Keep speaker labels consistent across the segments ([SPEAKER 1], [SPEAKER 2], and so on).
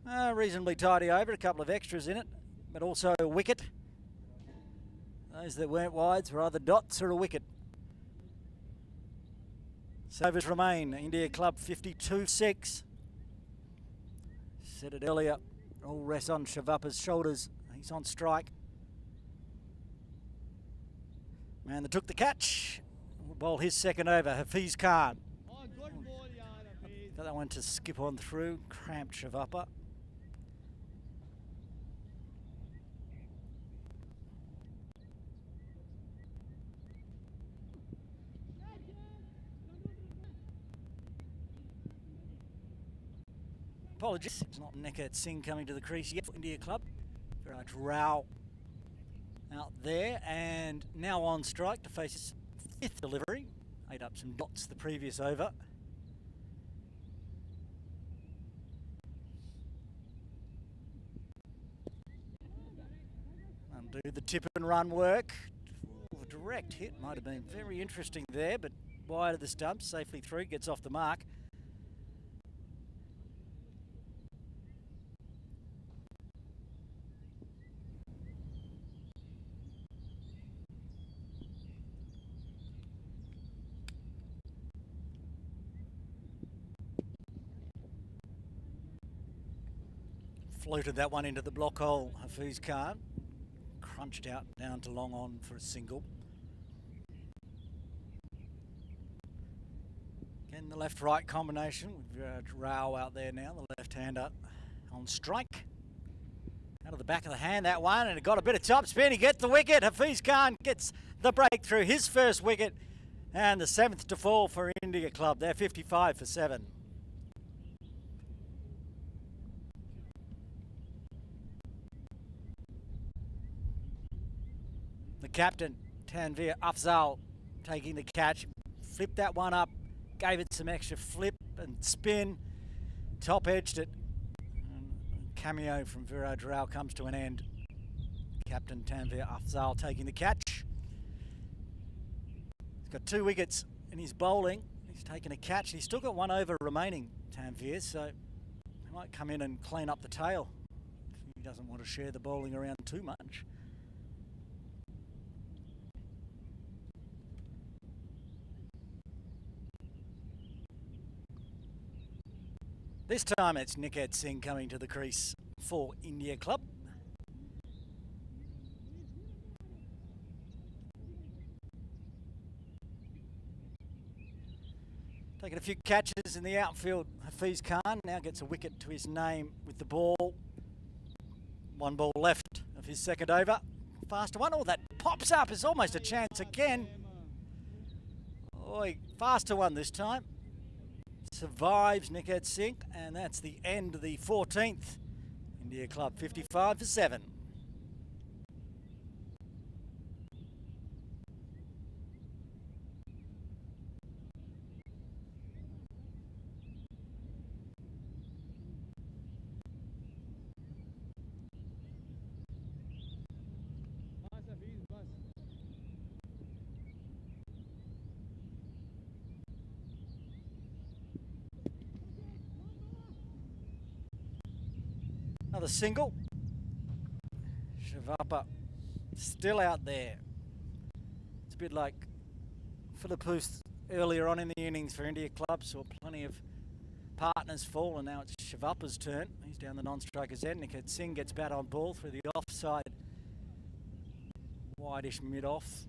[SPEAKER 1] Reasonably tidy over, a couple of extras in it, but also a wicket. Those that weren't wides were either dots or a wicket. So overs remain. India Club 52-6. Said it earlier, all rests on Shivapa's shoulders. He's on strike. Man that took the catch will bowl his second over, Hafiz Khan. Got that one to skip on through, cramped Shivapa. Apologies, it's not Nekat Singh coming to the crease yet for India Club. Viraj Rao out there and now on strike to face his fifth delivery. Ate up some dots the previous over. Undo the tip and run work. Ooh, a direct hit might have been very interesting there, but wide of the stumps, safely through, gets off the mark. Floated that one into the block hole, Hafiz Khan. Crunched out down to long on for a single. Again, the left-right combination with Rao out there now, the left-hander on strike. Out of the back of the hand, that one, and it got a bit of top spin. He gets the wicket. Hafiz Khan gets the breakthrough, his first wicket, and the 7th to fall for India Club. They're 55 for 7. The captain, Tanveer Afzal, taking the catch, flipped that one up, gave it some extra flip and spin, top edged it. And cameo from Viraj Rao comes to an end. Captain Tanveer Afzal taking the catch. He's got 2 wickets in his bowling. He's taken a catch. He's still got 1 over remaining, Tanveer, so he might come in and clean up the tail. He doesn't want to share the bowling around too much. This time it's Nekat Singh coming to the crease for India Club. Taking a few catches in the outfield, Hafiz Khan now gets a wicket to his name with the ball. 1 ball left of his second over. Faster one, oh that pops up, it's almost a chance again. Oh, faster one this time. Survives Nekat Singh, and that's the end of the 14th. India Club 55 for 7. Another single. Shivapa still out there. It's a bit like Philippus earlier on in the innings for India Club. Saw plenty of partners fall, and now it's Shivapa's turn. He's down the non-striker's end. Nekat Singh gets bat on ball through the offside. Wideish mid-off.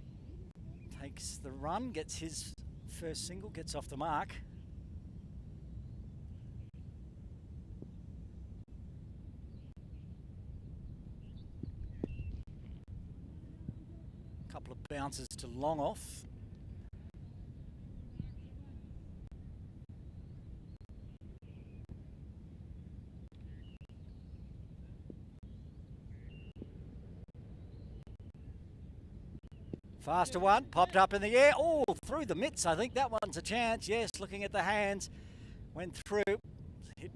[SPEAKER 1] Takes the run, gets his first single, gets off the mark. Couple of bounces to long off. Faster one, popped up in the air. Oh, through the mitts. I think that one's a chance. Yes, looking at the hands. Went through. Hit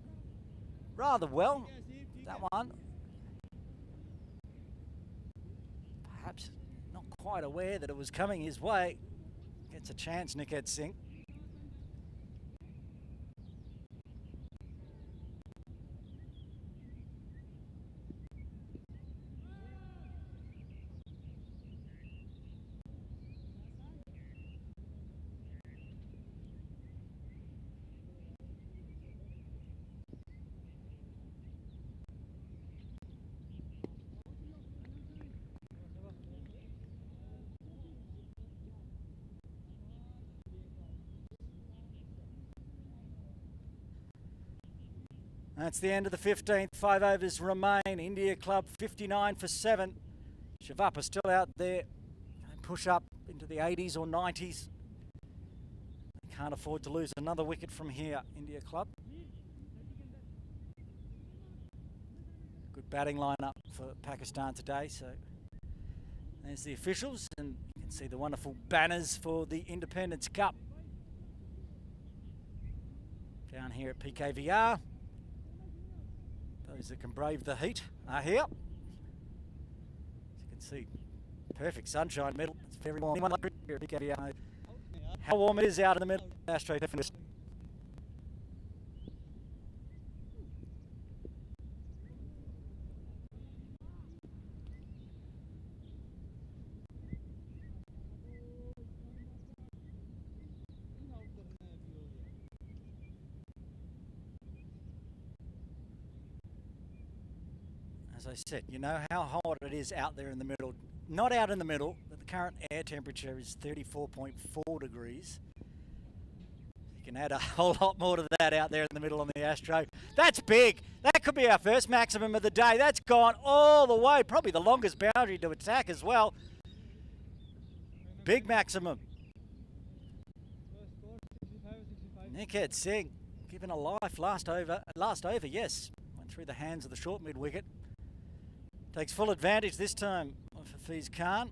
[SPEAKER 1] rather well. That one. Perhaps not quite aware that it was coming his way. Gets a chance, Nekat Singh. That's the end of the 15th. 5 overs remain. India Club 59 for 7. Shavappa still out there. Push up into the 80s or 90s. Can't afford to lose another wicket from here, India Club. Good batting lineup for Pakistan today. So there's the officials, and you can see the wonderful banners for the Independence Cup down here at PKVR. Those that can brave the heat are here. As you can see, perfect sunshine middle. It's very warm here at PKVR. How warm it is out in the middle. Astro definition. As I said, you know how hot it is out there in the middle. Not out in the middle, but the current air temperature is 34.4 degrees. You can add a whole lot more to that out there in the middle on the Astro. That's big. That could be our first maximum of the day. That's gone all the way. Probably the longest boundary to attack as well. Big maximum. Nikhet Singh given a life last over, yes. Went through the hands of the short mid wicket. Takes full advantage this time of Hafiz Khan.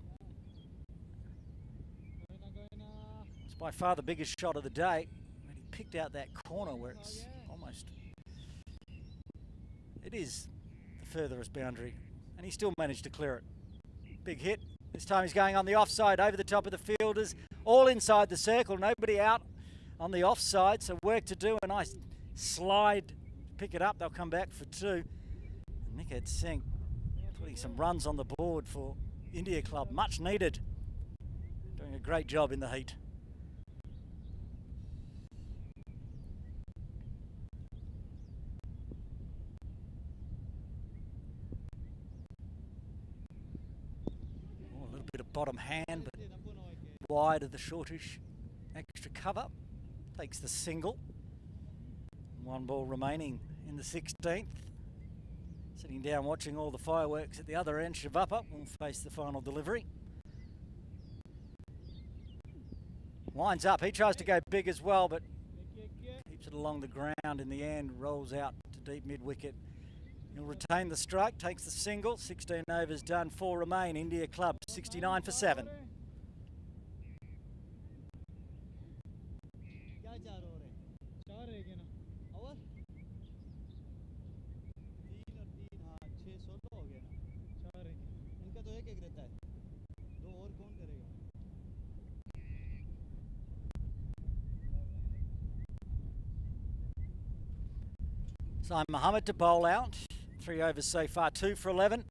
[SPEAKER 1] It's by far the biggest shot of the day. And he picked out that corner where it's almost... It is the furthest boundary. And he still managed to clear it. Big hit. This time he's going on the offside over the top of the fielders. All inside the circle. Nobody out on the offside. So work to do. A nice slide. Pick it up. They'll come back for 2. Nikhet Singh putting some runs on the board for India Club, much needed. Doing a great job in the heat. Oh, a little bit of bottom hand, but wide of the shortish extra cover. Takes the single. 1 ball remaining in the 16th. Sitting down watching all the fireworks at the other end. Shavappa will face the final delivery. Winds up. He tries to go big as well, but keeps it along the ground in the end. Rolls out to deep mid-wicket. He'll retain the strike. Takes the single. 16 overs done. 4 remain. India Club 69 for 7. So Mohammed to bowl out. 3 overs so far, 2 for 11.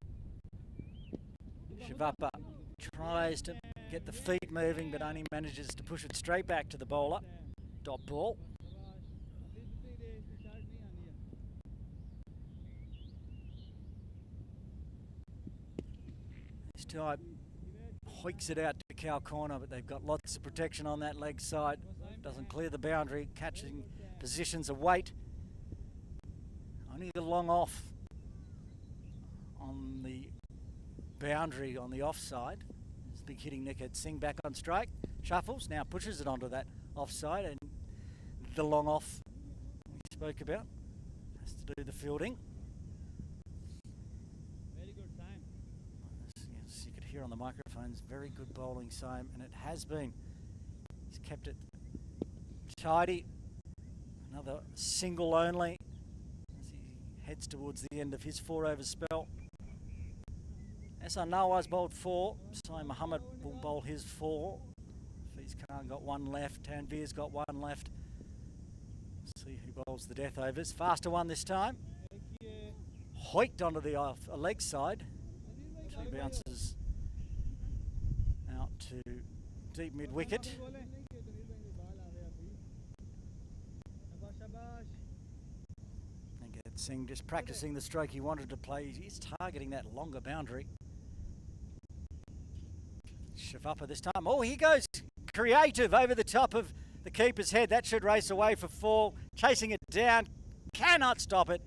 [SPEAKER 1] Shavappa tries to get the feet moving, but only manages to push it straight back to the bowler. Dot ball. This time hoiks it out to cow corner, but they've got lots of protection on that leg side. Doesn't clear the boundary, catching positions of weight. Only the long off on the boundary on the offside. It's big hitting Nikhet Singh back on strike. Shuffles, now pushes it onto that offside, and the long off we spoke about has to do the fielding.
[SPEAKER 2] Very good time.
[SPEAKER 1] Yes, you could hear on the microphones, very good bowling, Sam, and it has been. He's kept it tidy. Another single only. Heads towards the end of his 4 over spell. Hassan Nawaz bowled 4. Sai Muhammad will bowl his 4. Hafiz Khan got 1 left. Tanvir's got 1 left. See who bowls the death overs. Faster one this time. Hoiked onto the leg side. 2 bounces out to deep mid wicket. Singh just practicing the stroke he wanted to play. He's targeting that longer boundary. Shavappa this time. Oh, he goes creative over the top of the keeper's head. That should race away for 4. Chasing it down. Cannot stop it.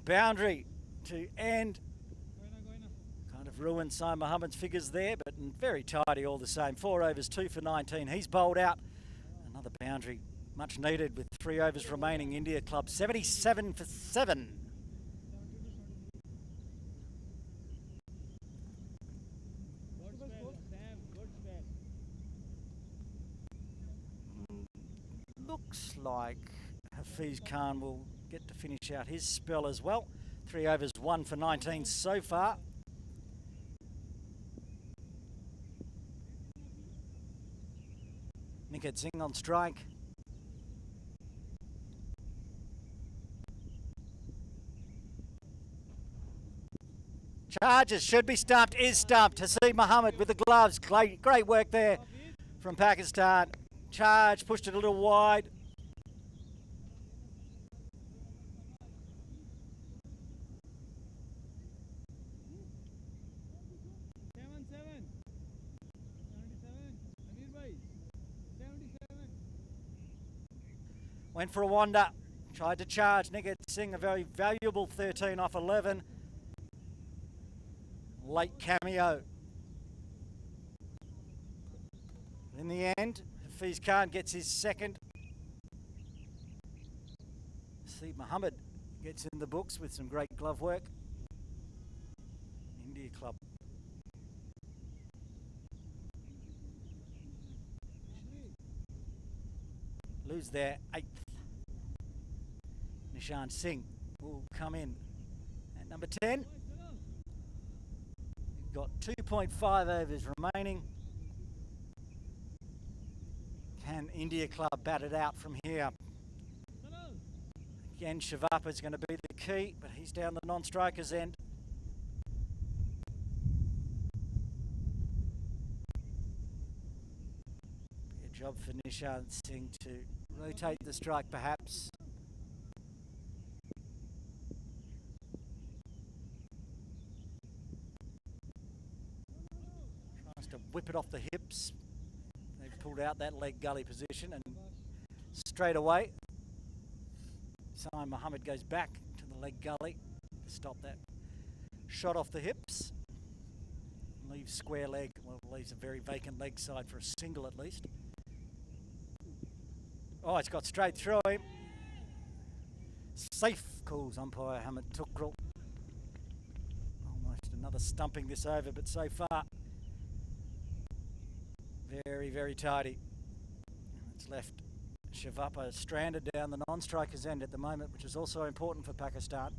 [SPEAKER 1] boundary to end. Kind of ruined Saeed Mohammed's figures there, but very tidy all the same. 4 overs, 2 for 19. He's bowled out. Another boundary, much needed with 3 overs remaining. India Club 77 for 7. Looks like Hafiz Khan will get to finish out his spell as well. 3 overs, 1 for 19 so far. Niket Singh on strike. Charges, should be stumped, is stumped. Haseeb Mohammed with the gloves. Great work there from Pakistan. Charge, pushed it a little wide. Went for a wander, tried to charge. Niket Singh, a very valuable 13 off 11. Late cameo. In the end, Hafiz Khan gets his second. Haseeb Mohammed gets in the books with some great glove work. India Club. Lose their 8th. Nishan Singh will come in at number 10. We've got 2.5 overs remaining. Can India Club bat it out from here? Again, Shavappa is going to be the key, but he's down the non-striker's end. Be a job for Nishan Singh to rotate the strike perhaps. Tries to whip it off the hips. They've pulled out that leg gully position and straight away Saeed Mohammed goes back to the leg gully to stop that shot off the hips. Leaves square leg, well, leaves a very vacant leg side for a single at least. Oh, it's got straight through him. Safe, calls umpire Hamid Tukrul. Almost another stumping this over, but so far very, very tidy. It's left Shavappa stranded down the non-striker's end at the moment, which is also important for Pakistan.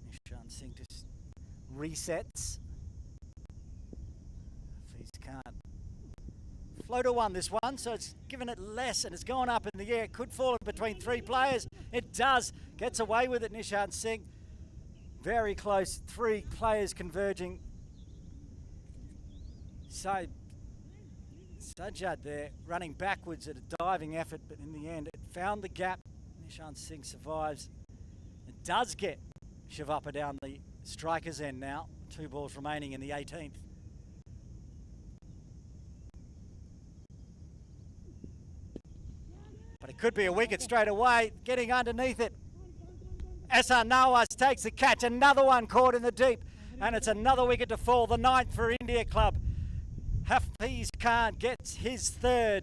[SPEAKER 1] Nishan Singh just resets. Hafiz Khan. Floater one this one, so it's given it less and it's gone up in the air. It could fall between 3 players. It does. Gets away with it, Nishan Singh. Very close, 3 players converging. So Sajjad there running backwards at a diving effort, but in the end it found the gap. Nishan Singh survives. It does get Shavappa down the striker's end now. 2 balls remaining in the 18th. But it could be a wicket straight away. Getting underneath it. Ehsan Nawaz takes the catch. Another one caught in the deep. And it's another wicket to fall. The 9th for India Club. Hafiz Khan gets his 3rd.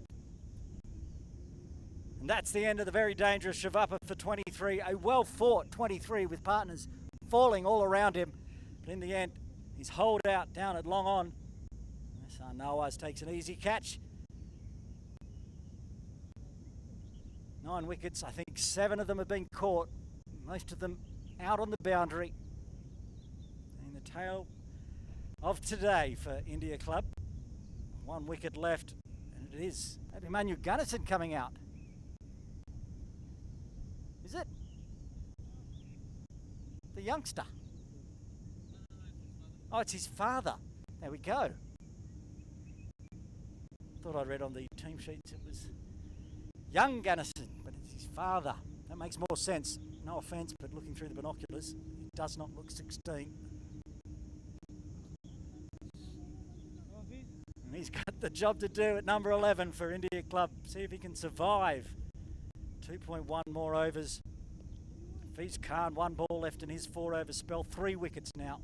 [SPEAKER 1] And that's the end of the very dangerous Shavappa for 23. A well-fought 23 with partners falling all around him. But in the end, he's holed out down at long on. Ehsan Nawaz takes an easy catch. 9 wickets. I think 7 of them have been caught. Most of them out on the boundary. In the tail of today for India Club. 1 wicket left. And it is Emmanuel Gunnison coming out. Is it? The youngster. Oh, it's his father. There we go. Thought I read on the team sheets it was young Gunnison, but it's his father. That makes more sense. No offence, but looking through the binoculars, he does not look 16. And He's got the job to do at number 11 for India Club. See if he can survive. 2.1 more overs. Hafiz Khan, 1 ball left in his 4 over spell. 3 wickets now.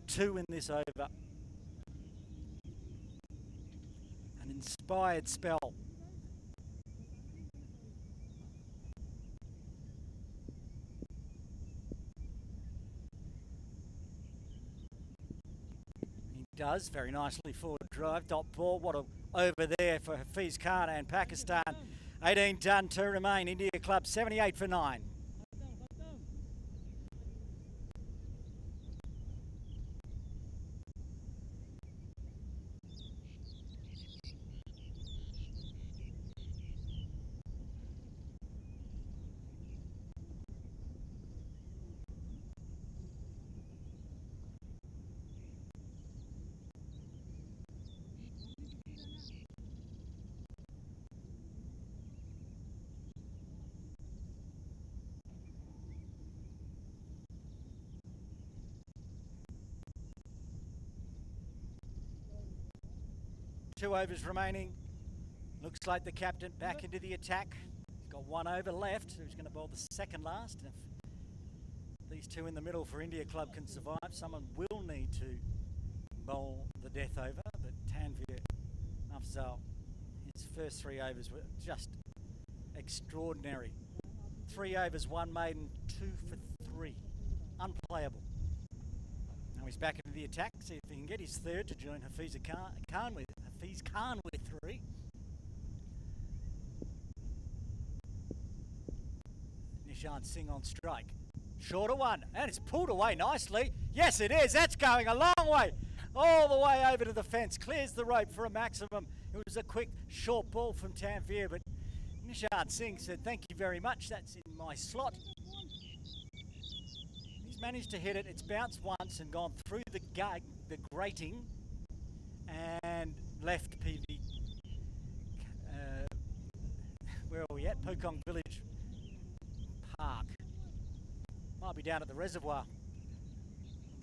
[SPEAKER 1] 2 in this over. An inspired spell. He does very nicely forward drive. Dot ball. What a over there for Hafiz Khan and Pakistan. 18 done, 2 remain. India Club 78 for 9. 2 overs remaining. Looks like the captain back into the attack. He's got 1 over left, so he's going to bowl the second last. And if these 2 in the middle for India Club can survive, someone will need to bowl the death over. But Tanvir Afzal, his first 3 overs were just extraordinary. 3 overs, 1 maiden, 2 for 3. Unplayable. Now he's back into the attack. See if he can get his third to join Hafiz Khan with 3. Nishan Singh on strike. Shorter one, and it's pulled away nicely. Yes, it is. That's going a long way. All the way over to the fence. Clears the rope for a maximum. It was a quick, short ball from Tanvir, but Nishan Singh said, thank you very much. That's in my slot. He's managed to hit it. It's bounced once and gone through the grating and left PV. Where are we at? Pokong Village Park. Might be down at the reservoir.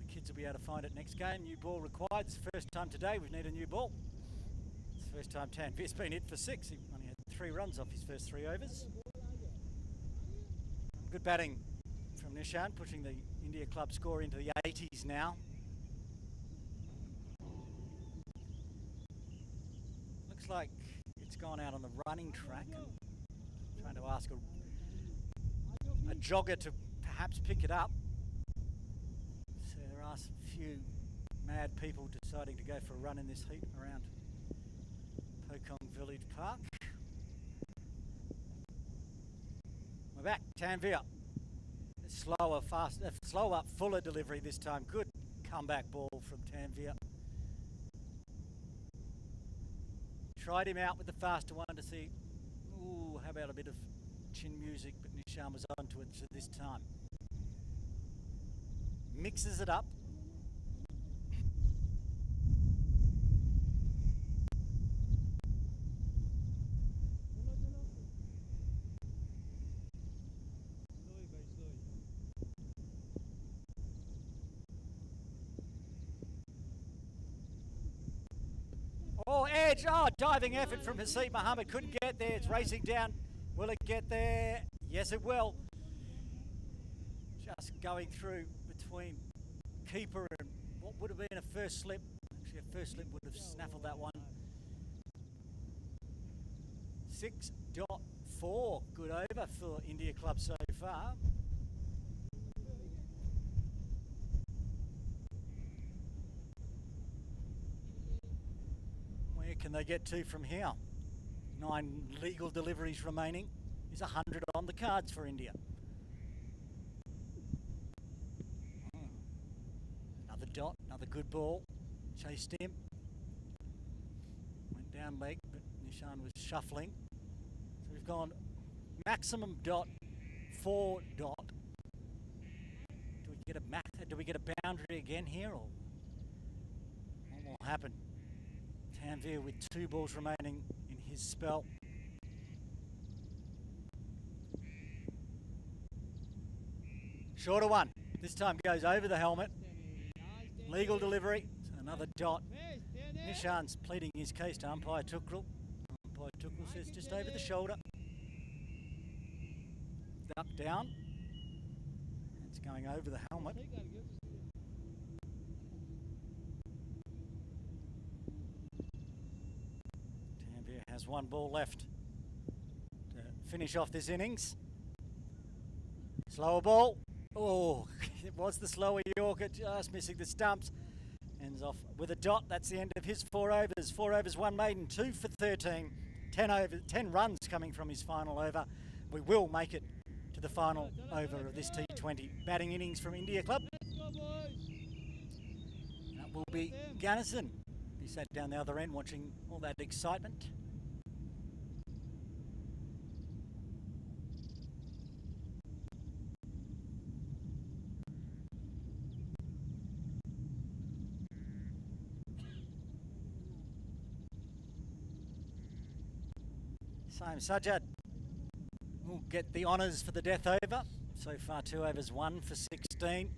[SPEAKER 1] The kids will be able to find it next game. New ball required. It's the first time today we need a new ball. It's the first time Tanvir's been hit for 6. He only had 3 runs off his first 3 overs. Good batting from Nishan, pushing the India Club score into the 80s now. Looks like it's gone out on the running track. Trying to ask a jogger to perhaps pick it up. So there are a few mad people deciding to go for a run in this heat around Pokong Village Park. We're back. Tanvir. Slower, fuller delivery this time. Good comeback ball from Tanvir. Tried him out with the faster one to see, ooh, how about a bit of chin music, but Nishan was onto it this time. Mixes it up. Oh, edge. Oh, diving effort from Haseeb Mohammed. Couldn't get there. It's racing down. Will it get there? Yes, it will. Just going through between keeper and what would have been a first slip. Actually, a first slip would have snaffled that one. 6.4. Good over for India Club so far. Can they get 2 from here? 9 legal deliveries remaining. Is 100 on the cards for India. Another dot, another good ball. Chased him. Went down leg, but Nishan was shuffling. So we've gone maximum dot, 4 dot. Do we get a boundary again here, or what will happen? Tanvir with 2 balls remaining in his spell. Shorter one. This time goes over the helmet. Legal delivery. So another dot. Nishan's pleading his case to umpire Tukrul. Umpire Tukrul says just over the shoulder. Duck down. It's going over the helmet. Tanvir has one ball left to finish off this innings. Slower ball. Oh, it was the slower Yorker, just missing the stumps. Ends off with a dot. That's the end of his 4 overs. 4 overs, 1 maiden, 2 for 13. 10 runs coming from his final over. We will make it to the final over of this T20 batting innings from India Club. That will be Gunnison. He sat down the other end watching all that excitement. Saim Sajjad will get the honours for the death over. So far 2 overs, 1 for 16.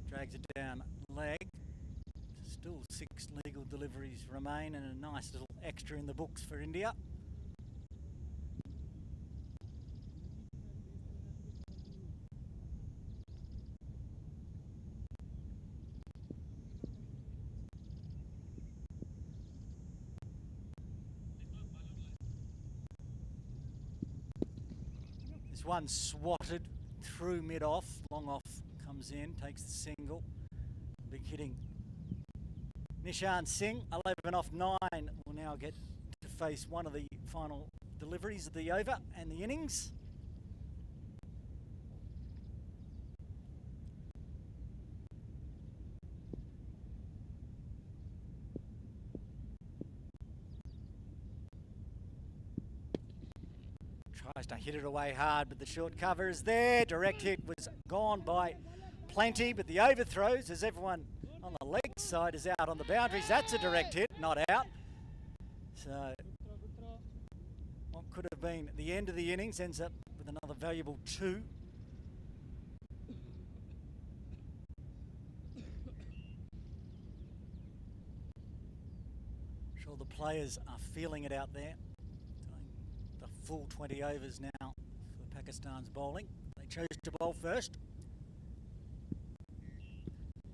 [SPEAKER 1] Drags it down leg. Still 6 legal deliveries remain and a nice little extra in the books for India. This one swatted through mid-off. Long off comes in, takes the single. Big hitting. Nishan Singh, 11 off 9, will now get to face one of the final deliveries of the over and the innings. Tries to hit it away hard, but the short cover is there. Direct hit was gone by plenty, but the overthrows, as everyone on the leg side is out on the boundaries. That's a direct hit, not out. So what could have been the end of the innings ends up with another valuable 2. Sure the players are feeling it out there. The full 20 overs now for Pakistan's bowling. They chose to bowl first.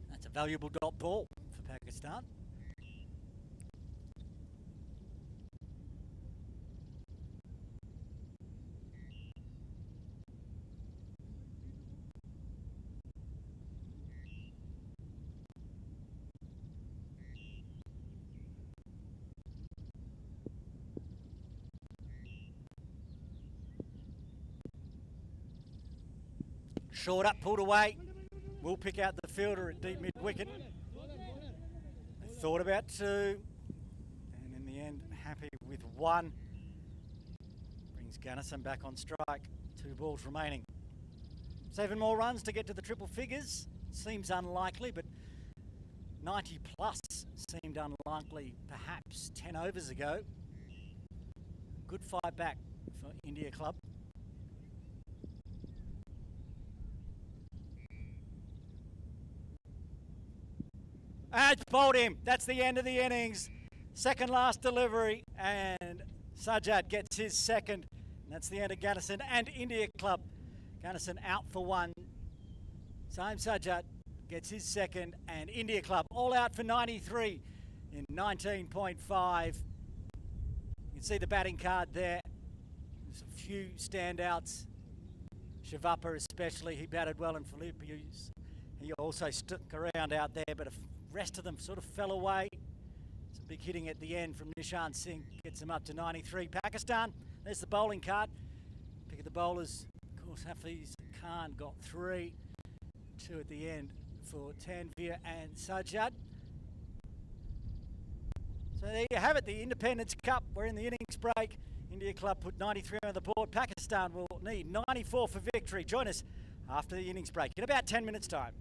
[SPEAKER 1] That's a valuable dot ball for Pakistan. Short up, pulled away. Will pick out the fielder at deep mid-wicket. They thought about 2, and in the end, happy with 1. Brings Gunnison back on strike. 2 balls remaining. 7 more runs to get to the triple figures. Seems unlikely, but 90 plus seemed unlikely perhaps 10 overs ago. Good fight back for India Club. It's bowled him. That's the end of the innings. Second last delivery, and Sajjad gets his second. And that's the end of Gunnison and India Club. Gunnison out for 1. Saim Sajjad gets his second, and India Club all out for 93 in 19.5. You can see the batting card there. There's a few standouts. Shavappa especially, he batted well, and Philippius, he also stuck around out there, but rest of them sort of fell away. Some big hitting at the end from Nishan Singh gets them up to 93. Pakistan, there's the bowling card. Pick of the bowlers, of course, Hafiz Khan got 3. 2 at the end for Tanvir and Sajjad. So there you have it, the Independence Cup. We're in the innings break. India Club put 93 on the board. Pakistan will need 94 for victory. Join us after the innings break in about 10 minutes' time.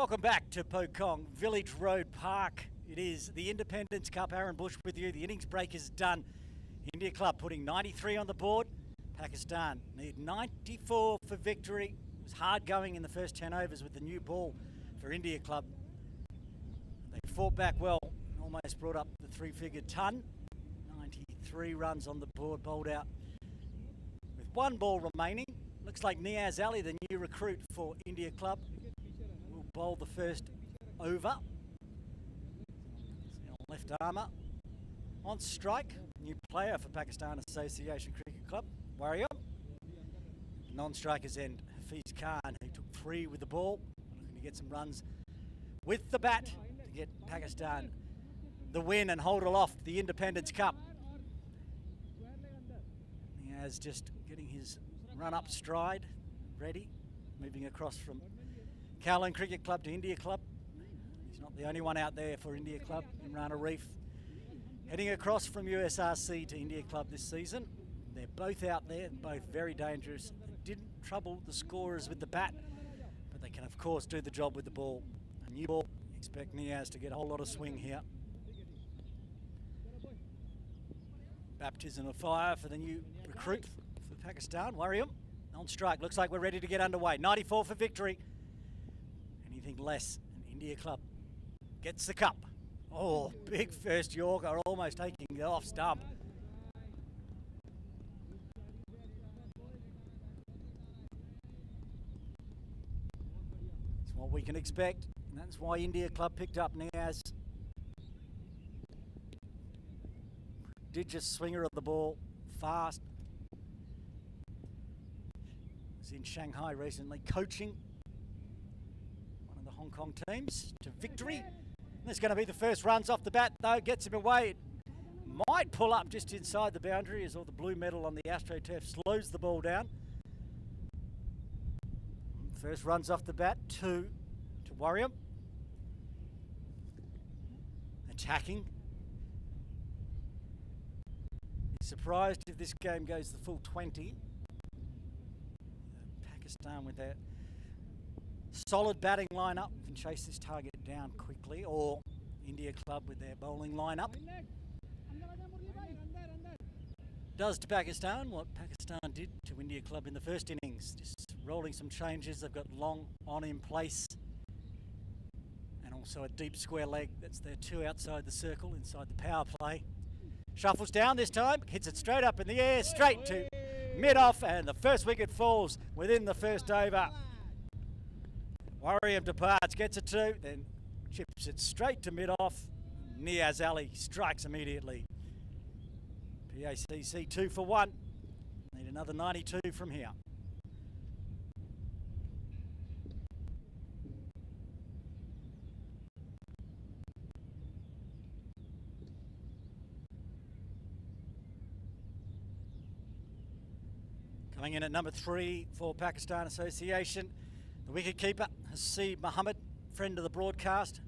[SPEAKER 1] Welcome back to Pokong Village Road Park. It is the Independence Cup. Aaron Bush with you. The innings break is done. India Club putting 93 on the board. Pakistan need 94 for victory. It was hard going in the first 10 overs with the new ball for India Club. They fought back well, almost brought up the three-figure ton. 93 runs on the board, bowled out with one ball remaining. Looks like Niaz Ali, the new recruit for India Club, will bowl the first over. Left armour on strike. New player for Pakistan Association Cricket Club, Warrior. Non-strikers end, Hafiz Khan, who took 3 with the ball. Looking to get some runs with the bat to get Pakistan the win and hold aloft the Independence Cup. Niaz just getting his run-up stride ready, moving across from Kowloon Cricket Club to India Club. He's not the only one out there for India Club. Imran Arif heading across from USRC to India Club this season. They're both out there, both very dangerous. They didn't trouble the scorers with the bat, but they can of course do the job with the ball. A new ball, expect Niaz to get a whole lot of swing here. Baptism of fire for the new recruit for Pakistan, Warrior. On strike, looks like we're ready to get underway. 94 for victory. Anything less, and India Club gets the cup. Oh, big first Yorker, almost taking the off stump. It's what we can expect, and that's why India Club picked up Niaz. Prodigious swinger of the ball, fast. Was in Shanghai recently, coaching one of the Hong Kong teams to victory. There's going to be the first runs off the bat, though. Gets him away. It might pull up just inside the boundary as all the blue metal on the AstroTurf slows the ball down. First runs off the bat, 2 to Warrior. Attacking. Be surprised if this game goes the full 20. Pakistan with their solid batting lineup can chase this target down quickly, or India Club with their bowling lineup does to Pakistan what Pakistan did to India Club in the first innings, just rolling some changes. They've got long on in place and also a deep square leg. That's their 2 outside the circle inside the power play. Shuffles down this time, hits it straight up in the air, straight to mid-off, and the first wicket falls within the first over. Warrior departs, gets a 2, then chips it straight to mid-off. Niaz Ali strikes immediately. PACC 2 for 1. Need another 92 from here. Coming in at number 3 for Pakistan Association, the wicketkeeper, Haseeb Mohammed, friend of the broadcast,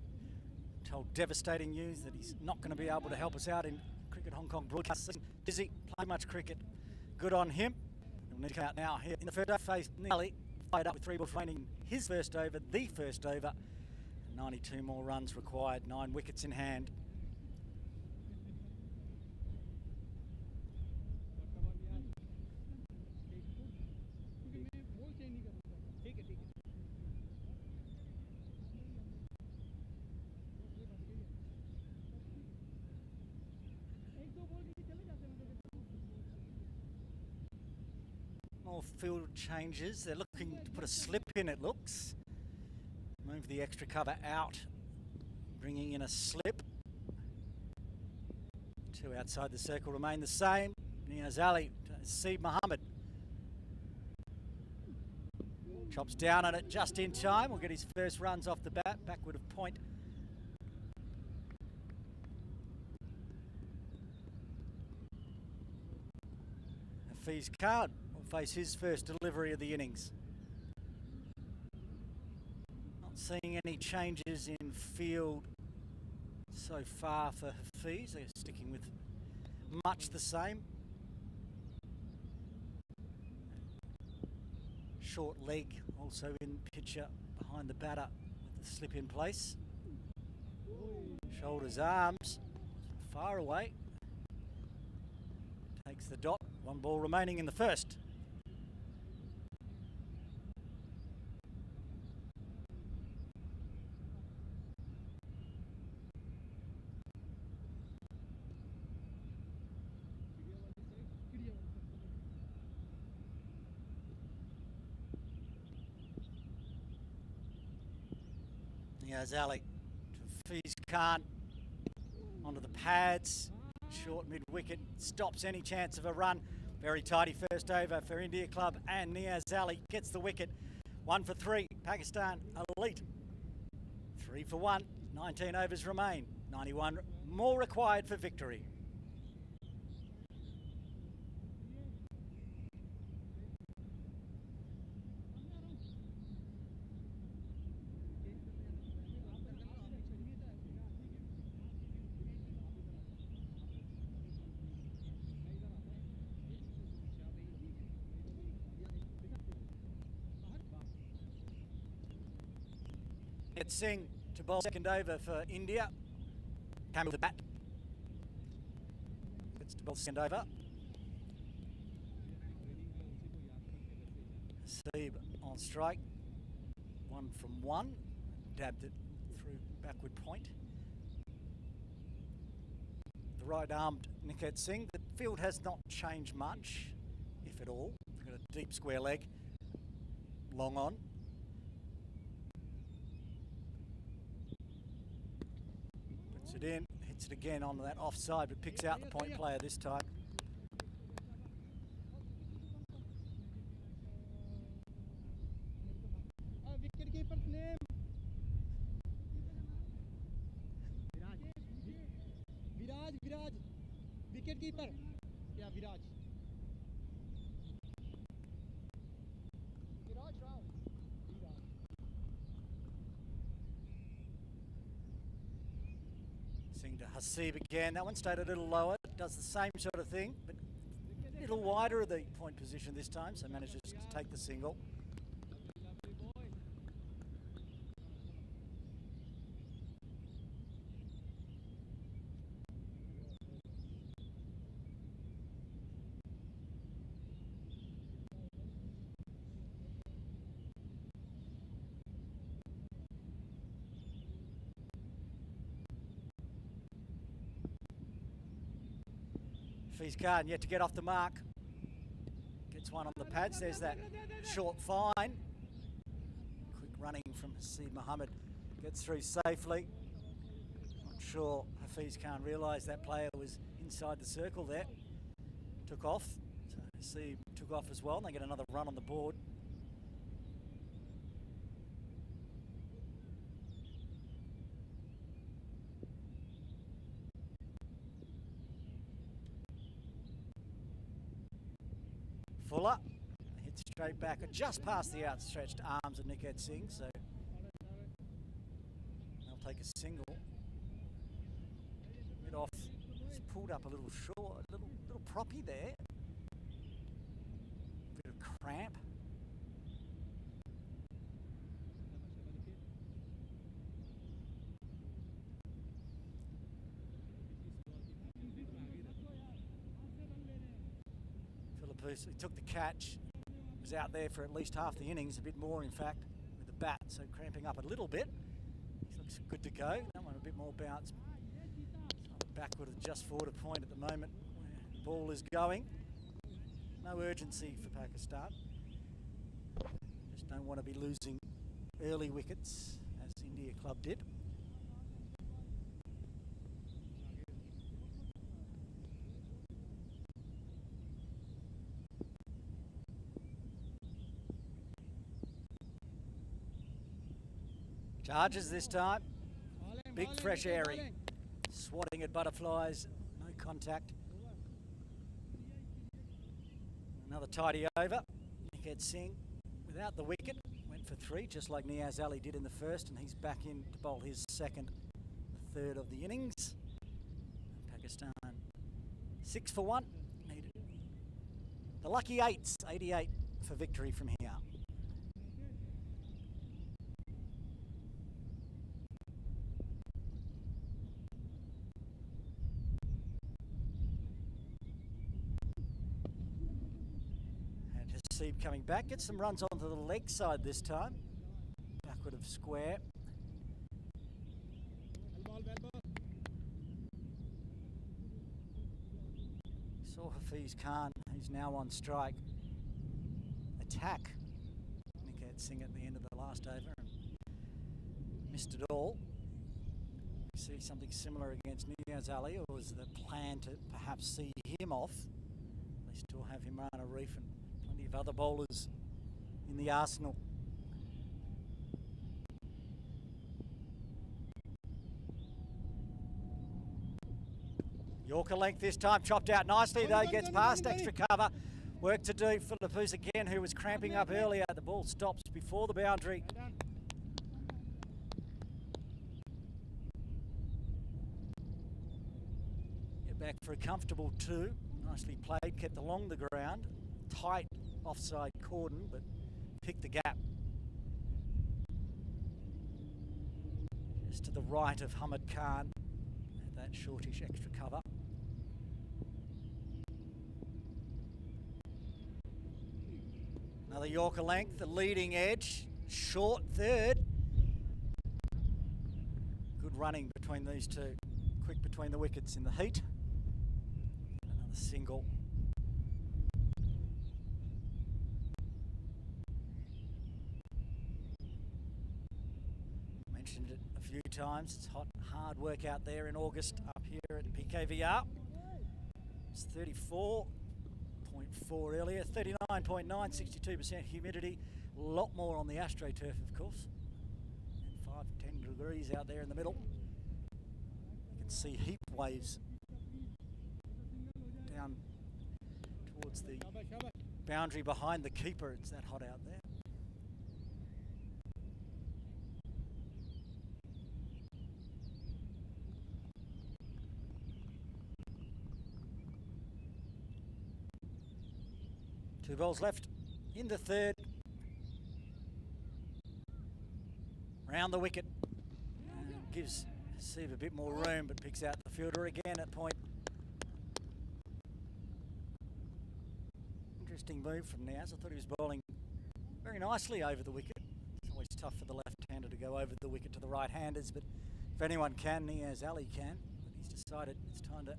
[SPEAKER 1] told devastating news that he's not going to be able to help us out in Cricket Hong Kong broadcasting. Busy, playing much cricket. Good on him. He'll need to come out now here in the third over. Faced nearly fired up with 3 balls remaining. His first over, the first over. 92 more runs required, 9 wickets in hand. More field changes. They're looking to put a slip in, it looks. Move the extra cover out, bringing in a slip. 2 outside the circle remain the same. Niaz Ali to Haseeb Mohammed. Chops down on it just in time. Will get his first runs off the bat, backward of point. Hafiz Khan will face his first delivery of the innings. Not seeing any changes in field so far for Hafiz. They're sticking with much the same. Short leg also in picture behind the batter with slip in place. Shoulders, arms, far away. Takes the dot. 1 ball remaining in the first. Niazali to Fiz Khan onto the pads. Short mid wicket, stops any chance of a run. Very tidy first over for India Club, and Niazali gets the wicket. 1 for 3, Pakistan elite. 3 for 1, 19 overs remain. 91 more required for victory. It's Singh to bowl second over for India. Came with the bat. It's to bowl second over. Seeb on strike. 1 from 1. Dabbed it through backward point. The right-armed Niket Singh. The field has not changed much, if at all. They've got a deep square leg. Long on. It in, hits it again on that offside, but picks out the point player this time.
[SPEAKER 2] Wicket keeper's name. Viraj. Wicket keeper. Yeah, Viraj. Viraj Rao.
[SPEAKER 1] Singh to Haseeb again. That one stayed a little lower. Does the same sort of thing, but a little wider of the point position this time, so manages to take the single. Fiz Khan yet to get off the mark. Gets one on the pads. There's that short fine. Quick running from Haseeb Mohammed. Gets through safely. Not sure Hafiz Khan realised that player was inside the circle there. Took off. So Haseeb took off as well, and they get another run on the board. Fuller hits straight back, just past the outstretched arms of Niket Singh, so they'll take a single. Bit off, it's pulled up a little short, a little proppy there. Bit of cramp. He took the catch, was out there for at least half the innings, a bit more in fact, with the bat, so cramping up a little bit. He looks good to go. That one a bit more bounce. Backward at just forward a point at the moment where the ball is going. No urgency for Pakistan. Just don't want to be losing early wickets as India Club did. Charges this time. Big fresh airy. Swatting at butterflies. No contact. Another tidy over. Niket Singh without the wicket. Went for 3 just like Niazali did in the first, and he's back in to bowl his second, third of the innings. Pakistan 6 for 1. Needed. The lucky 8s. 88 for victory from here. Seeb coming back. Gets some runs onto the leg side this time. Backward of square.
[SPEAKER 2] Well ball.
[SPEAKER 1] Saw Hafiz Khan, who's now on strike, attack Niket Singh at the end of the last over and missed it all. See something similar against Niaz Ali, or was the plan to perhaps see him off? They still have Imran Arif and plenty of other bowlers in the arsenal. Yorker length this time, chopped out nicely though, gets past extra cover. Work to do for Lapus again, who was cramping up earlier. The ball stops before the boundary. Get back for a comfortable 2. Nicely played, kept along the ground. Tight offside cordon, but picked the gap. Just to the right of Hamid Khan. That shortish extra cover. Another Yorker length, the leading edge, short third. Good running between these two. Quick between the wickets in the heat. Another single. Mentioned it a few times. It's hard work out there in August up here at PKVR. It's 34.4 earlier, 39.9, 62% humidity. A lot more on the AstroTurf, of course. And 5 to 10 degrees out there in the middle. You can see heat waves down towards the boundary behind the keeper. It's that hot out there. Two balls left in the third. Round the wicket. Gives Seeb a bit more room, but picks out the fielder again at point. Interesting move from Niaz. I thought he was bowling very nicely over the wicket. It's always tough for the left-hander to go over the wicket to the right-handers, but if anyone can, Niaz Ali can. But he's decided it's time to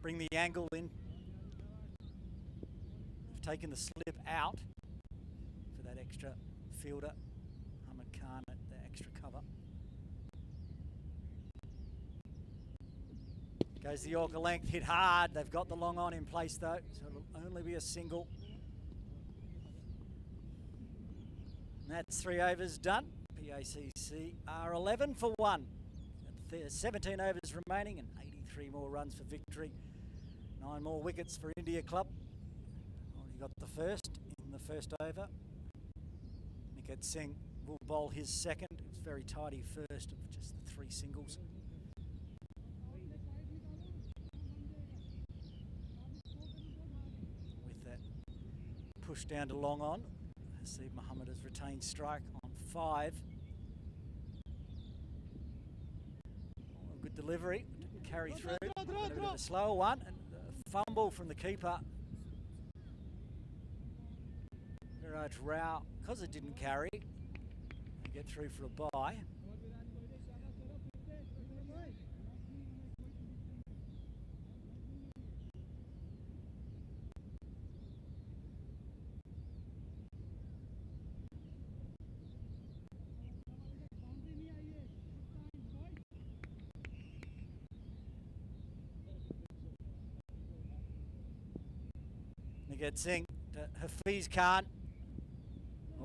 [SPEAKER 1] bring the angle in. Taken the slip out for that extra fielder, Hamid Khan at the extra cover. Goes the Yorker length, hit hard. They've got the long on in place though, so it'll only be a single. And that's 3 overs done. PACC are 11 for 1. 17 overs remaining and 83 more runs for victory. 9 more wickets for India Club. Got the first in the first over. Niket Singh will bowl his second. It was very tidy first of just the 3 singles. With that push down to long on, Haseeb Mohammed has retained strike on 5. Oh, good delivery, didn't carry through. A bit of a slower one, and a fumble from the keeper. Rao, because it didn't carry, you get through for a bye. Niket Singh to Hafiz Khan.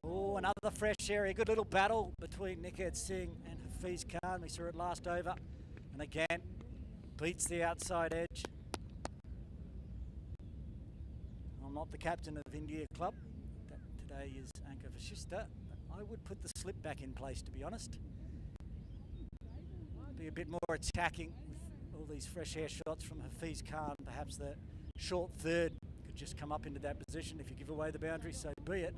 [SPEAKER 1] Oh, another fresh area. Good little battle between Niket Singh and Hafiz Khan. We saw it last over. And again, beats the outside edge. I'm not the captain of India Club. Today is Anka Vashista. I would put the slip back in place, to be honest. Be a bit more attacking with all these fresh air shots from Hafiz Khan. Perhaps the short third could just come up into that position. If you give away the boundary, so be it.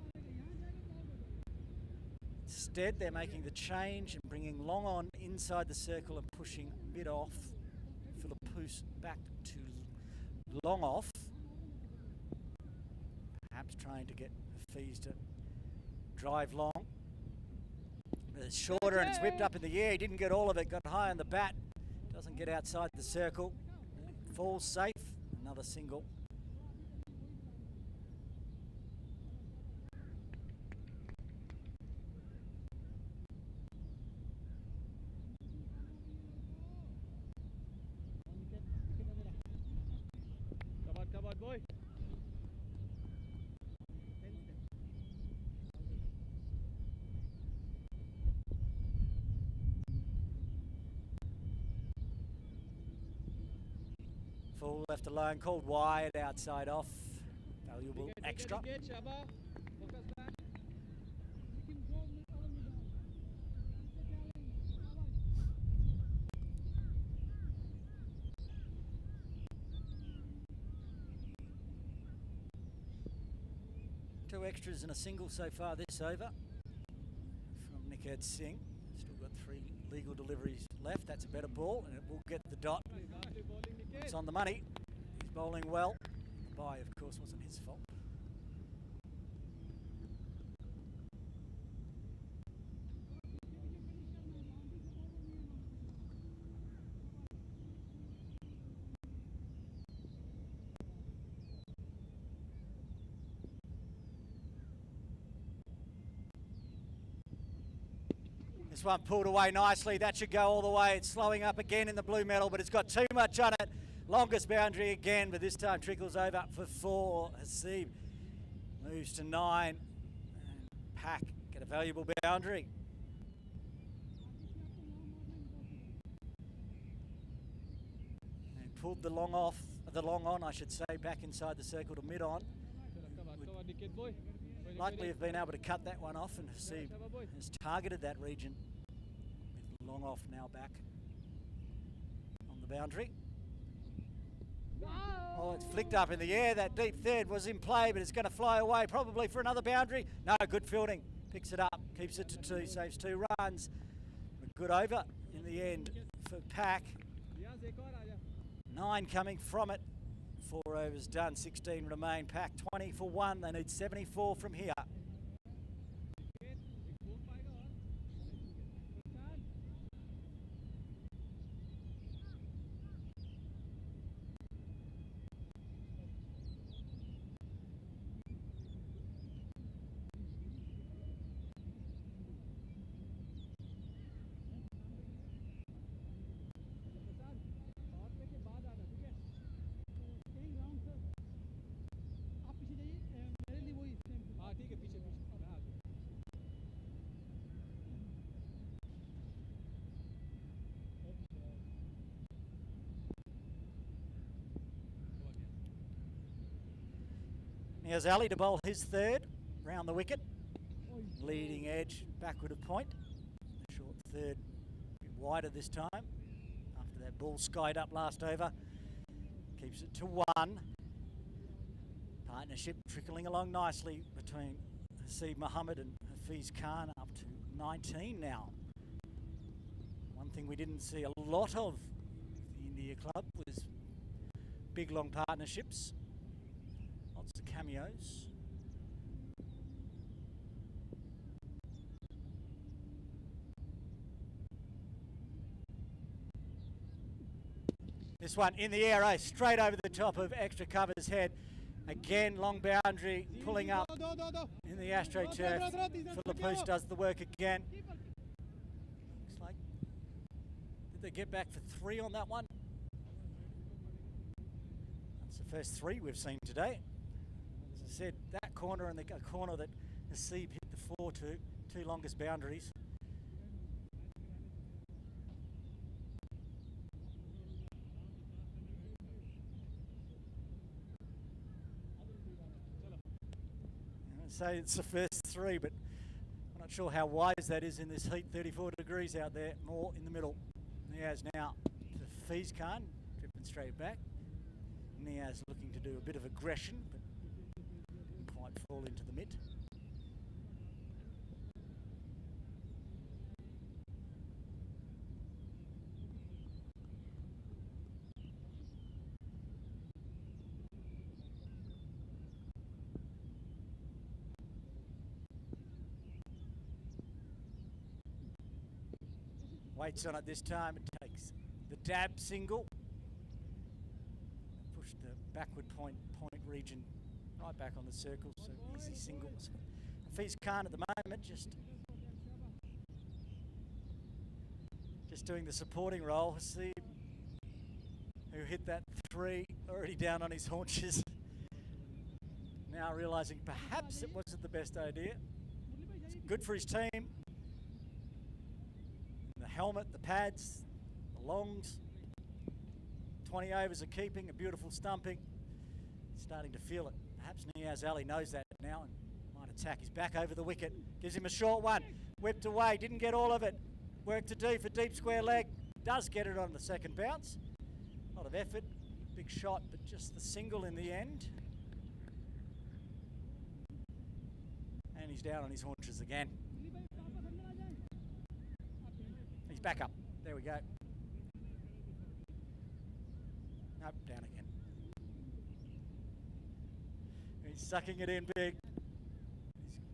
[SPEAKER 1] Instead, they're making the change and bringing long on inside the circle and pushing mid off. Philippus back to long off. Perhaps trying to get Fees to drive long. It's shorter and it's whipped up in the air. He didn't get all of it, got high on the bat. Doesn't get outside the circle. Falls safe. Another single.
[SPEAKER 2] Come on, boy.
[SPEAKER 1] Full left alone, called wide, outside off. Valuable extra. Two extras and a single so far this over from Nikhad Singh. Still got 3 legal deliveries left. That's a better ball and it will get the dot. It's on the money. He's bowling well. The bye, of course, wasn't his fault. This one pulled away nicely. That should go all the way. It's slowing up again in the blue medal, but it's got too much on it. Longest boundary again, but this time trickles over for 4. Hasib moves to 9. And PACC get a valuable boundary. And pulled the long off, the long on, I should say, back inside the circle to mid on. Likely have been able to cut that one off, and Hasib has targeted that region with long off now back on the boundary. Oh, it's flicked up in the air. That deep third was in play, but it's going to fly away probably for another boundary. No, good fielding. Picks it up, keeps it to 2, saves 2 runs. A good over in the end for PACC. 9 coming from it. 4 overs done, 16 remain. PACC 20 for 1. They need 74 from here. Here's Ali to bowl his 3rd, round the wicket. Leading edge, backward of point. The short 3rd, a bit wider this time. After that ball skied up last over. Keeps it to 1. Partnership trickling along nicely between Hasib Mohammed and Hafiz Khan, up to 19 now. One thing we didn't see a lot of the India club was big long partnerships. Lots of cameos. This one in the air, straight over the top of extra cover's head. Again, long boundary, pulling up in the AstroTurf. Philippus does the work again. Looks like, did they get back for 3 on that one? That's the first 3 we've seen today. As I said, that corner and the corner that Hasib hit the 4 to, 2 longest boundaries. Say it's the first 3, but I'm not sure how wise that is in this heat. 34 degrees out there, more in the middle. Niaz now to Hafiz Khan, dripping straight back. Niaz looking to do a bit of aggression, but didn't quite fall into the mitt. Waits on it this time. It takes the dab single. Push the backward point region right back on the circle, so easy singles. Hafiz Khan at the moment just doing the supporting role. See who hit that 3, already down on his haunches. Now realising perhaps it wasn't the best idea. It's good for his team. The helmet, the pads, the longs. 20 overs of keeping, a beautiful stumping. Starting to feel it. Perhaps Niaz Ali knows that now and might attack. He's back over the wicket. Gives him a short one. Whipped away, didn't get all of it. Work to do for deep square leg. Does get it on the second bounce. A lot of effort, big shot, but just the single in the end. And he's down on his haunches again. He's back up. There we go. Nope, down again. He's sucking it in big.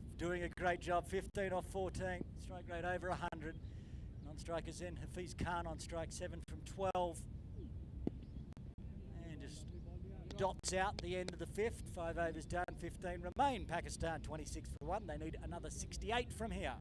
[SPEAKER 1] He's doing a great job. 15 off 14. Strike rate over 100. Non-strikers in. Hafiz Khan on strike 7 from 12. And just dots out the end of the 5th. 5 overs done, 15 remain. Pakistan 26 for 1. They need another 68 from here.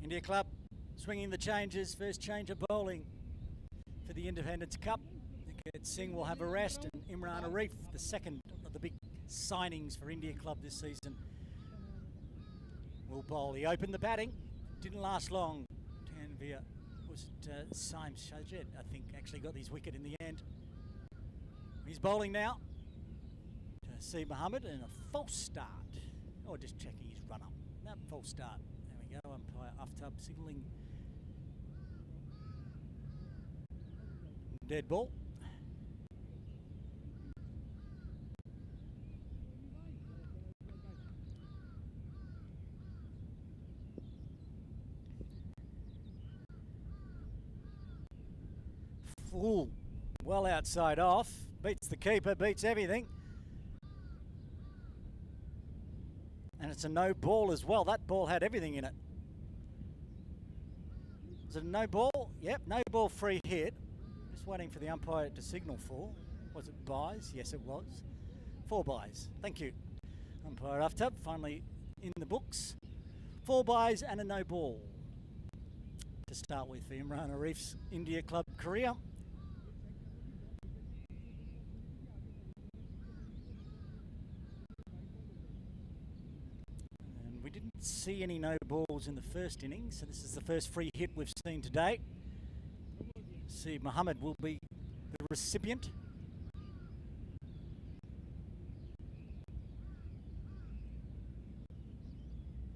[SPEAKER 1] India Club swinging the changes. First change of bowling for the Independence Cup. Singh will have a rest, and Imran Arif, the second of the big signings for India Club this season, will bowl. He opened the batting, didn't last long. Tanvir was it Saim Sajid, I think, actually got his wicket in the end. He's bowling now to see Mohammed in a false start. Or just checking his run up. No, false start. There we go, umpire Aftab signalling dead ball. Full, well outside off, beats the keeper, beats everything. And it's a no ball as well. That ball had everything in it. Was it a no ball? Yep, no ball, free hit. Just waiting for the umpire to signal for. Was it buys? Yes, it was. 4 buys. Thank you. Umpire Aftab finally in the books. 4 buys and a no ball to start with for Imran Arif's India Club career. We didn't see any no balls in the first innings, so this is the first free hit we've seen today. See, Mohammed will be the recipient.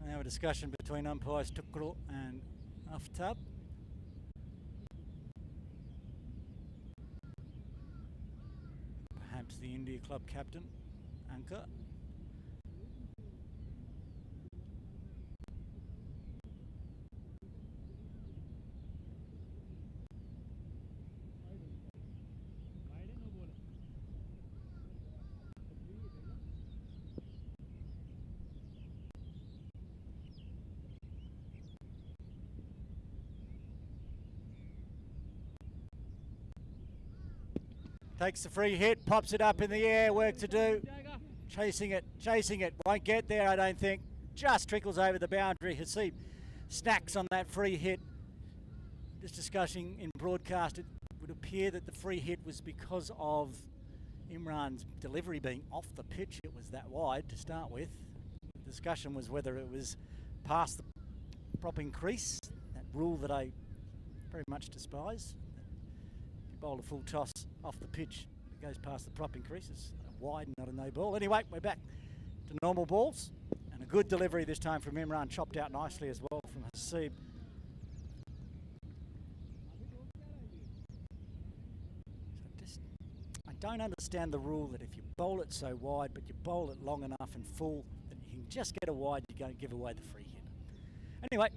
[SPEAKER 1] Now a discussion between umpires Tukru and Aftab. Perhaps the India Club captain, Anka. Takes the free hit, pops it up in the air, work to do. Chasing it, won't get there, I don't think. Just trickles over the boundary. Hasib snacks on that free hit. Just discussing in broadcast, it would appear that the free hit was because of Imran's delivery being off the pitch. It was that wide to start with. The discussion was whether it was past the propping crease, that rule that I very much despise. If you bowl a full toss off the pitch, it goes past the propping creases. wide, not a no ball. Anyway, we're back to normal balls. And a good delivery this time from Imran, chopped out nicely as well from Hasib. I don't understand the rule that if you bowl it so wide, but you bowl it long enough and full, that you can just get a wide, you don't give away the free hit. Anyway,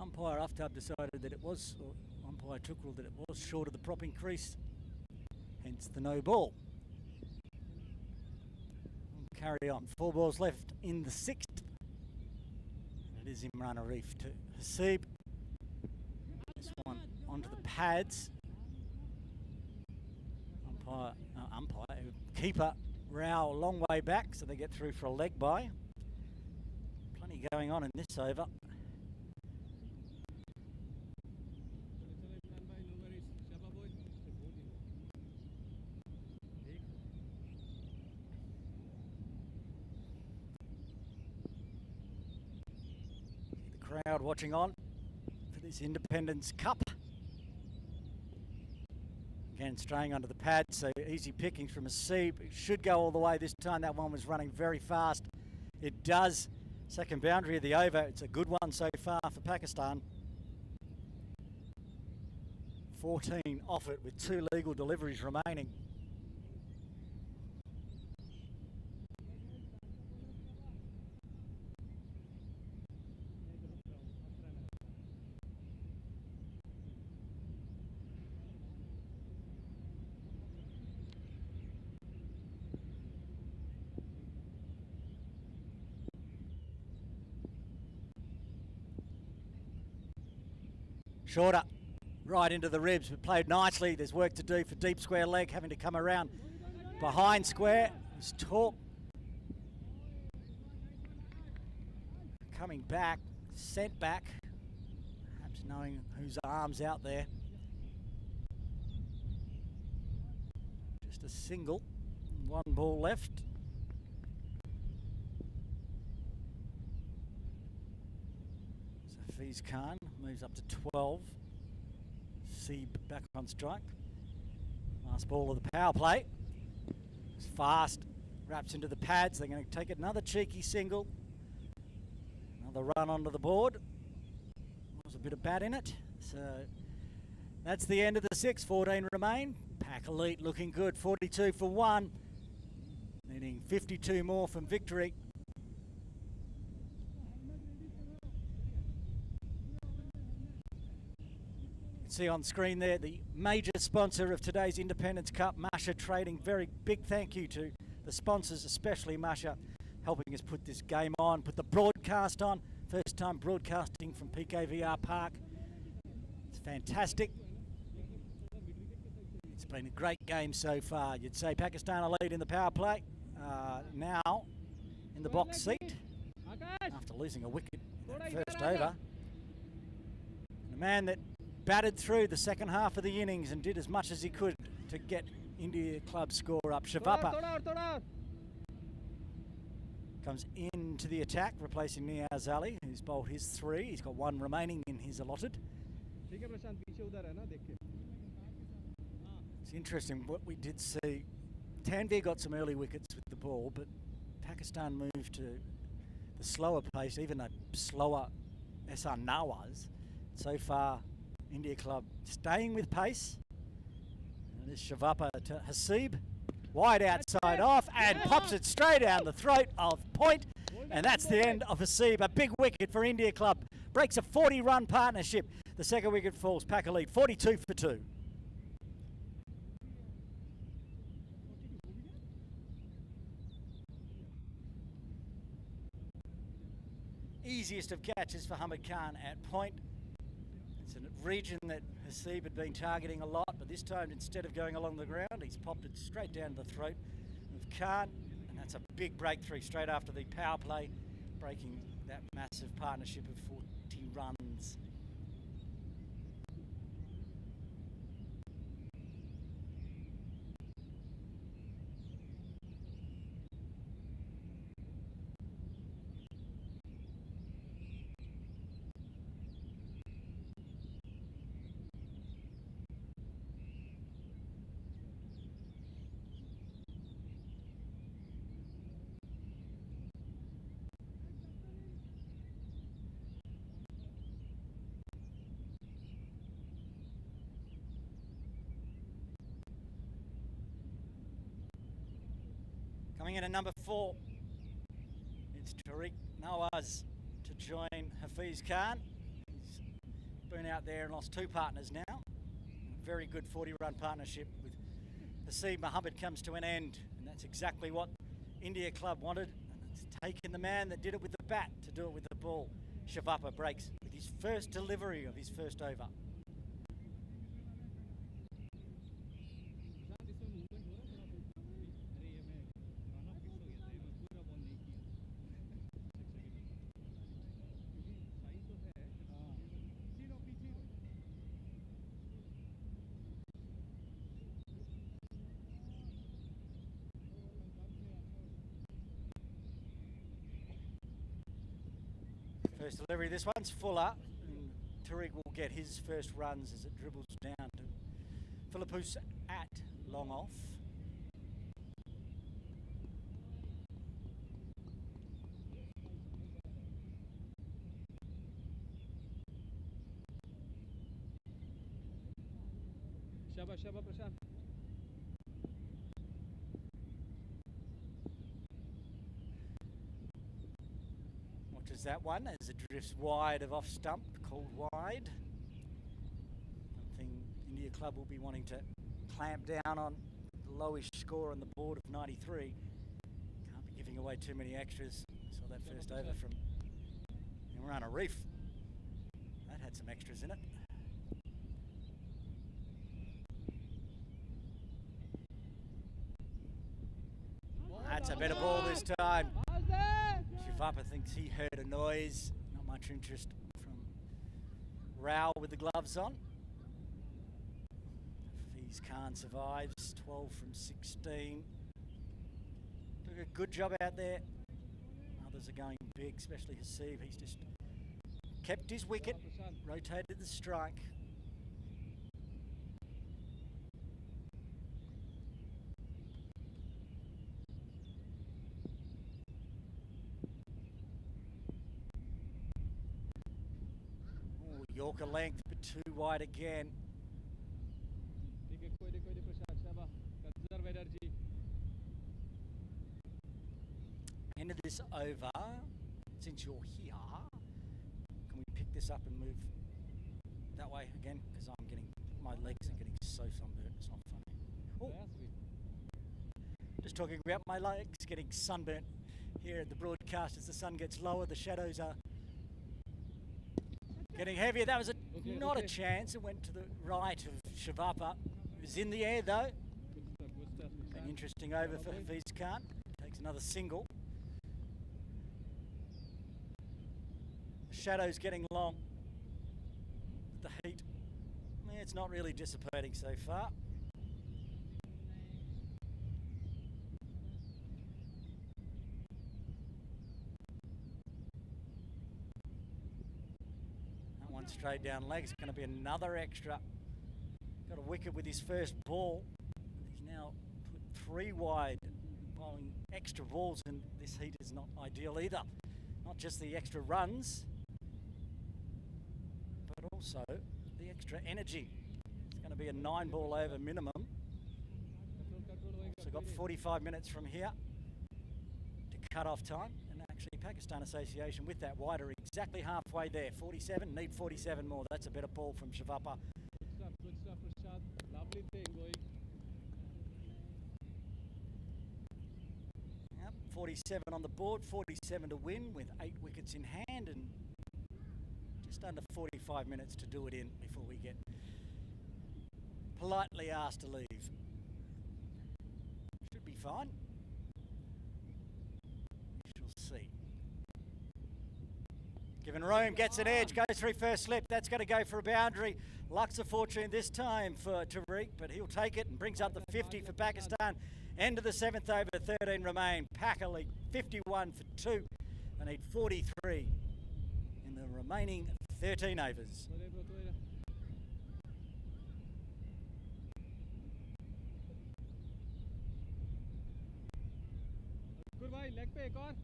[SPEAKER 1] umpire Aftab decided that it was, or umpire Tukral that it was short of the propping crease, hence the no ball. We'll carry on. 4 balls left in the 6th. And it is Imran Arif to Hasib. This one onto the pads. Keeper Rao a long way back, so they get through for a leg by. Plenty going on in this over. The crowd watching on for this Independence Cup. Again, straying under the pad, so easy pickings from Hasib. It should go all the way this time. That one was running very fast. It does. Second boundary of the over. It's a good one so far for Pakistan. 14 off it with 2 legal deliveries remaining. Shorter, right into the ribs, but played nicely. There's work to do for deep square leg, having to come around behind square. It's Torp coming back, sent back, perhaps knowing whose arm's out there. Just a single, 1 ball left. Hafiz Khan moves up to 12. Seeb back on strike. Last ball of the power play. It's fast, wraps into the pads. They're going to take another cheeky single. Another run onto the board. There's a bit of bat in it. So that's the end of the 6. 14 remain. PACC Elite looking good. 42 for 1. Needing 52 more from victory. See on screen there the major sponsor of today's Independence Cup, Masha Trading. Very big thank you to the sponsors, especially Masha, helping us put this game on, put the broadcast on. First time broadcasting from PKVR Park. It's fantastic. It's been a great game so far. You'd say Pakistan are lead in the power play. Now in the box seat after losing a wicket in that first over. And the man that batted through the second half of the innings and did as much as he could to get India club score up. Shavappa comes into the attack, replacing Niaz Ali, who's bowled his 3. He's got 1 remaining in his allotted. It's interesting what we did see. Tanvir got some early wickets with the ball, but Pakistan moved to the slower pace, even a slower SR Nawaz. So far, India club staying with pace. And this Shavappa to Hasib. Wide outside off and pops it straight down the throat of Point. And that's the end of Hasib. A big wicket for India club. Breaks a 40-run partnership. The second wicket falls. PACC Elite 42 for 2. Easiest of catches for Hamid Khan at Point. It's a region that Hasib had been targeting a lot, but this time instead of going along the ground, he's popped it straight down the throat of Khan, and that's a big breakthrough straight after the power play, breaking that massive partnership of 40 runs. Coming in at number 4, it's Tariq Nawaz to join Hafiz Khan. He's been out there and lost 2 partners now. A very good 40-run partnership with Haseeb Mohammed comes to an end, and that's exactly what India Club wanted. And it's taken the man that did it with the bat to do it with the ball. Shavappa breaks with his first delivery of his first over. First delivery, this one's fuller, and Tariq will get his first runs as it dribbles down to Philippus at long off.
[SPEAKER 2] Shabba Prashant.
[SPEAKER 1] Watches that one as it drifts wide of off stump, called wide. One thing India Club will be wanting to clamp down on, the lowish score on the board of 93. Can't be giving away too many extras. Saw that first over from Imran Arif. That had some extras in it. That's a better ball this time. Shavappa thinks he heard a noise. Not much interest from Rao with the gloves on. Hafiz Khan survives, 12 from 16. Took a good job out there. Others are going big, especially Haseeb. He's just kept his wicket, rotated the strike. Yorker length, but too wide again. End of this over. Since you're here, can we pick this up and move that way again? Because my legs are getting so sunburnt. It's not funny. Oh. Just talking about my legs getting sunburnt here at the broadcast as the sun gets lower. The shadows are getting heavier. That was not a chance. It went to the right of Shavappa. It was in the air though. An interesting over for Hafiz Khan. Takes another single. The shadow's getting long. The heat, it's not really dissipating so far. Straight down leg. It's going to be another extra. Got a wicket with his first ball. He's now put 3 wide, bowling extra balls, and this heat is not ideal either. Not just the extra runs, but also the extra energy. It's going to be a 9-ball over minimum. Also got 45 minutes from here to cut off time. Actually, Pakistan Association with that wider exactly halfway there. 47, need 47 more. That's a better ball from Shavappa.
[SPEAKER 2] Good stuff, Prashant. Lovely thing going.
[SPEAKER 1] Yep, 47 on the board, 47 to win with 8 wickets in hand and just under 45 minutes to do it in before we get politely asked to leave. Should be fine. See. Given room, gets an edge, goes through first slip. That's going to go for a boundary. Lucks of fortune this time for Tariq, but he'll take it and brings up the 50 for Pakistan. End of the 7th over, 13 remain. PACC lead 51 for 2. They need 43 in the remaining 13 overs.
[SPEAKER 2] Good bhai, leg pe ek aur.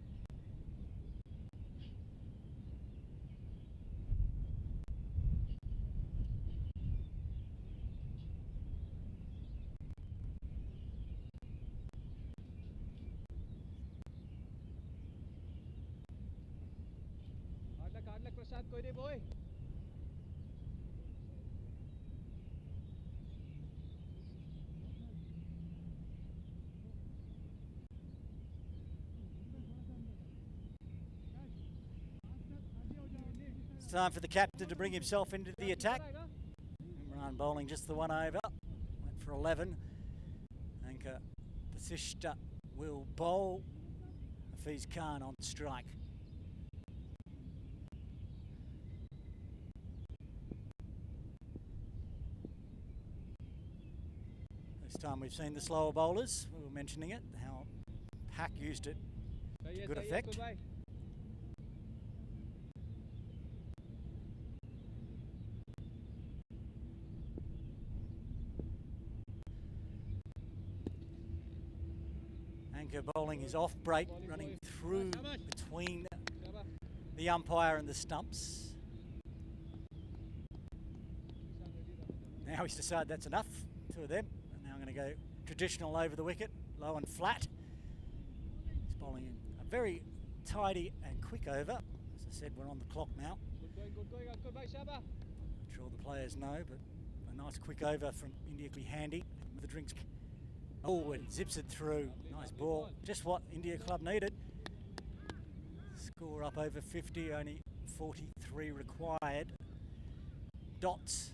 [SPEAKER 2] प्रशांत कोई नहीं boy.
[SPEAKER 1] It's time for the captain to bring himself into the attack. Imran bowling just the one over. Went for 11. Anchor Basishta will bowl. Hafiz Khan on strike. This time we've seen the slower bowlers. We were mentioning it, how PACC used it to good effect. Anchor bowling his off break, running through between the umpire and the stumps. Now he's decided that's enough, two of them. And now I'm going to go traditional over the wicket, low and flat. He's bowling a very tidy and quick over. As I said, we're on the clock now. I'm sure the players know, but a nice quick over from India could be handy with the drinks. Oh, and zips it through. Nice ball. Just what India Club needed. Score up over 50, only 43 required. Dots.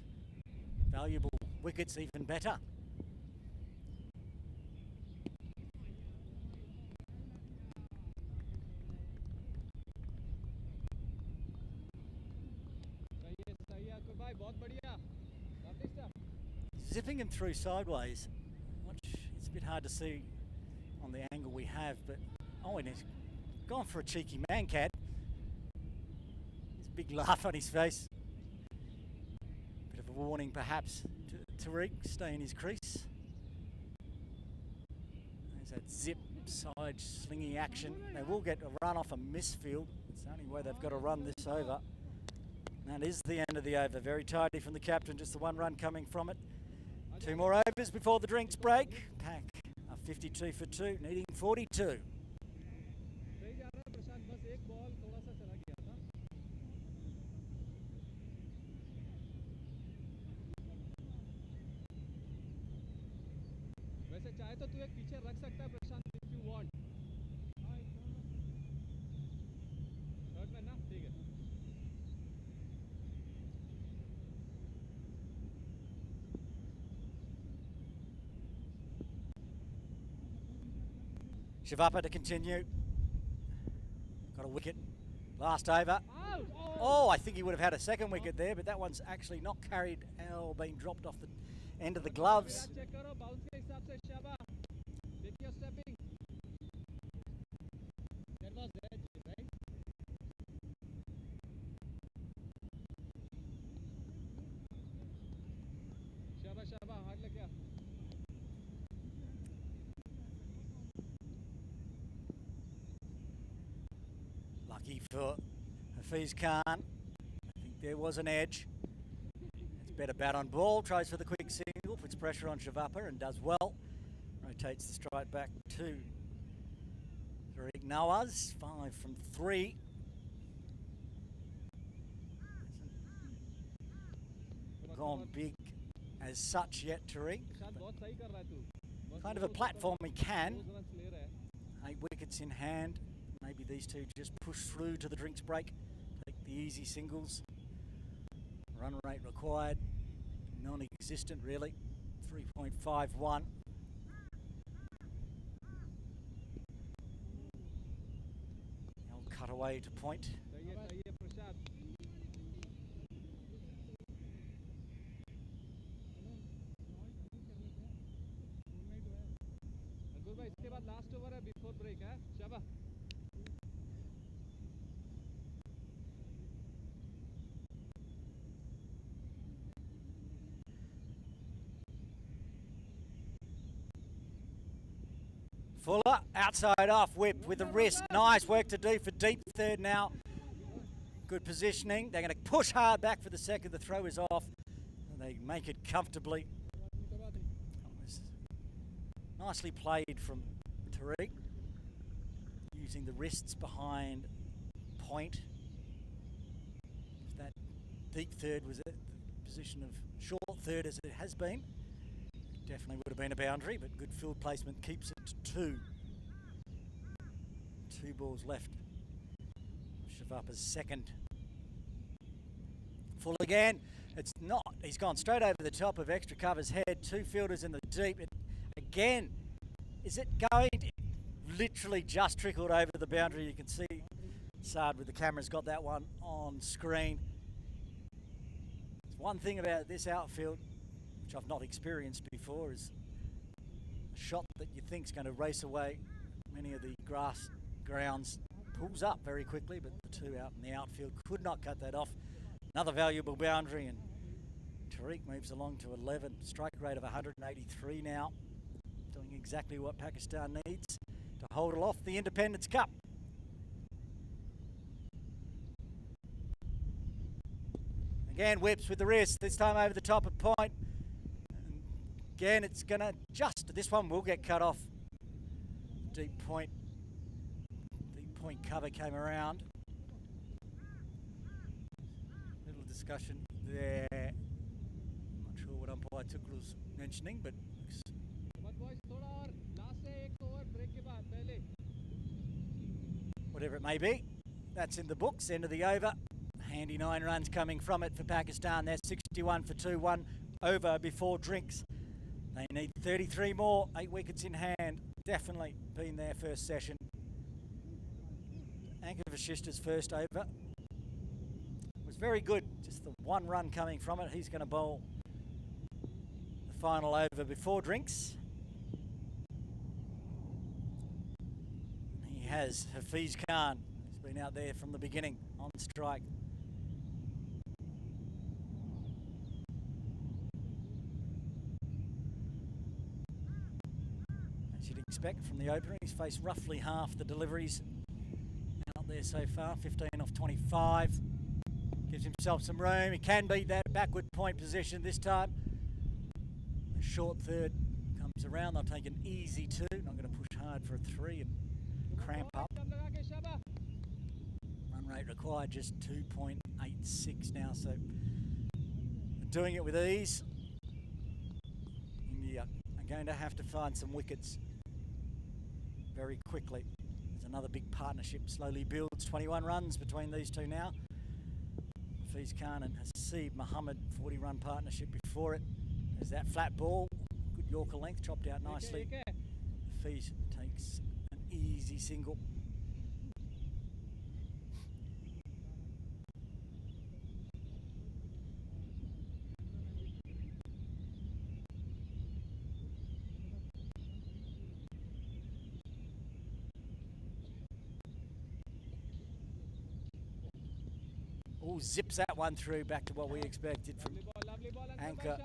[SPEAKER 1] Valuable. Wickets even better. Zipping him through sideways. It's a bit hard to see on the angle we have, but oh, and he's gone for a cheeky man cat. There's a big laugh on his face. Bit of a warning perhaps to Tariq, stay in his crease. There's that zip side slinging action. They will get a run off a misfield. It's the only way they've got to run this over. And that is the end of the over. Very tidy from the captain, just the one run coming from it. Two more overs before the drinks break. PACC are 52 for 2, needing 42.
[SPEAKER 2] वैसे चाहे तो तू एक पीछे रख सकता है प्रशांत if you want. Third में ना ठीक है.
[SPEAKER 1] Shavappa to continue. Got a wicket. Last over. Oh, I think he would have had a second wicket there, but that one's actually not carried or been dropped off the end of the gloves. Lucky for Hafiz Khan. I think there was an edge. It's better bat on ball. Tries for the quick single. Puts pressure on Shavappa and does well. Rotates the strike back to Tariq Nawaz. 5 from 3. Hasn't gone big as such yet, Tariq. Kind of a platform he can. 8 wickets in hand. Maybe these two just push through to the drinks break. Take the easy singles. Run rate required. Non-existent really. 3.51. Old cutaway to point. इसके बाद last over है before break है शाबाश. Fuller, outside off whip with the wrist. Nice work to do for deep third now. Good positioning. They're going to push hard back for the second. The throw is off. And they make it comfortably. Nicely played from Tariq. Using the wrists behind point. deep third was at the position of short third as it has been. Definitely would have been a boundary, but good field placement keeps it to 2. 2 balls left. Shavapa's second. Full again. It's not. He's gone straight over the top of extra cover's head. 2 fielders in the deep. Again, is it going to literally just trickled over the boundary? You can see Sard with the camera's got that one on screen. There's one thing about this outfield, which I've not experienced before, is a shot that you think is going to race away many of the grass grounds pulls up very quickly, but the 2 out in the outfield could not cut that off. Another valuable boundary, and Tariq moves along to 11. Strike rate of 183 now. Doing exactly what Pakistan needs to hold aloft the Independence Cup. Again, whips with the wrist, this time over the top of point. And again, it's going to just, this one will get cut off. Deep point cover came around. Little discussion there. I'm not sure what umpire Tukul was mentioning, but whatever it may be, that's in the books. End of the over. Handy 9 runs coming from it for Pakistan. They're 61 for 2, 1 over before drinks. They need 33 more. 8 wickets in hand. Definitely been their first session. Ankur Vashishtha's first over was very good. Just the 1 run coming from it. He's going to bowl the final over before drinks. He has Hafiz Khan, who's been out there from the beginning on strike. As you'd expect from the opener, he's faced roughly half the deliveries out there so far, 15 off 25. Gives himself some room. He can beat that backward point position this time. The short third comes around. They'll take an easy 2. Not going to push hard for a 3 and cramp up. Run rate required just 2.86 now, so doing it with ease. India are going to have to find some wickets very quickly. There's another big partnership slowly builds. 21 runs between these two now. Hafiz Khan and Haseeb Mohammed, 40-run partnership before it. There's that flat ball. Good Yorker length, chopped out nicely. Hafiz takes an easy single. Oh, zips that one through, back to what we expected from Ankur.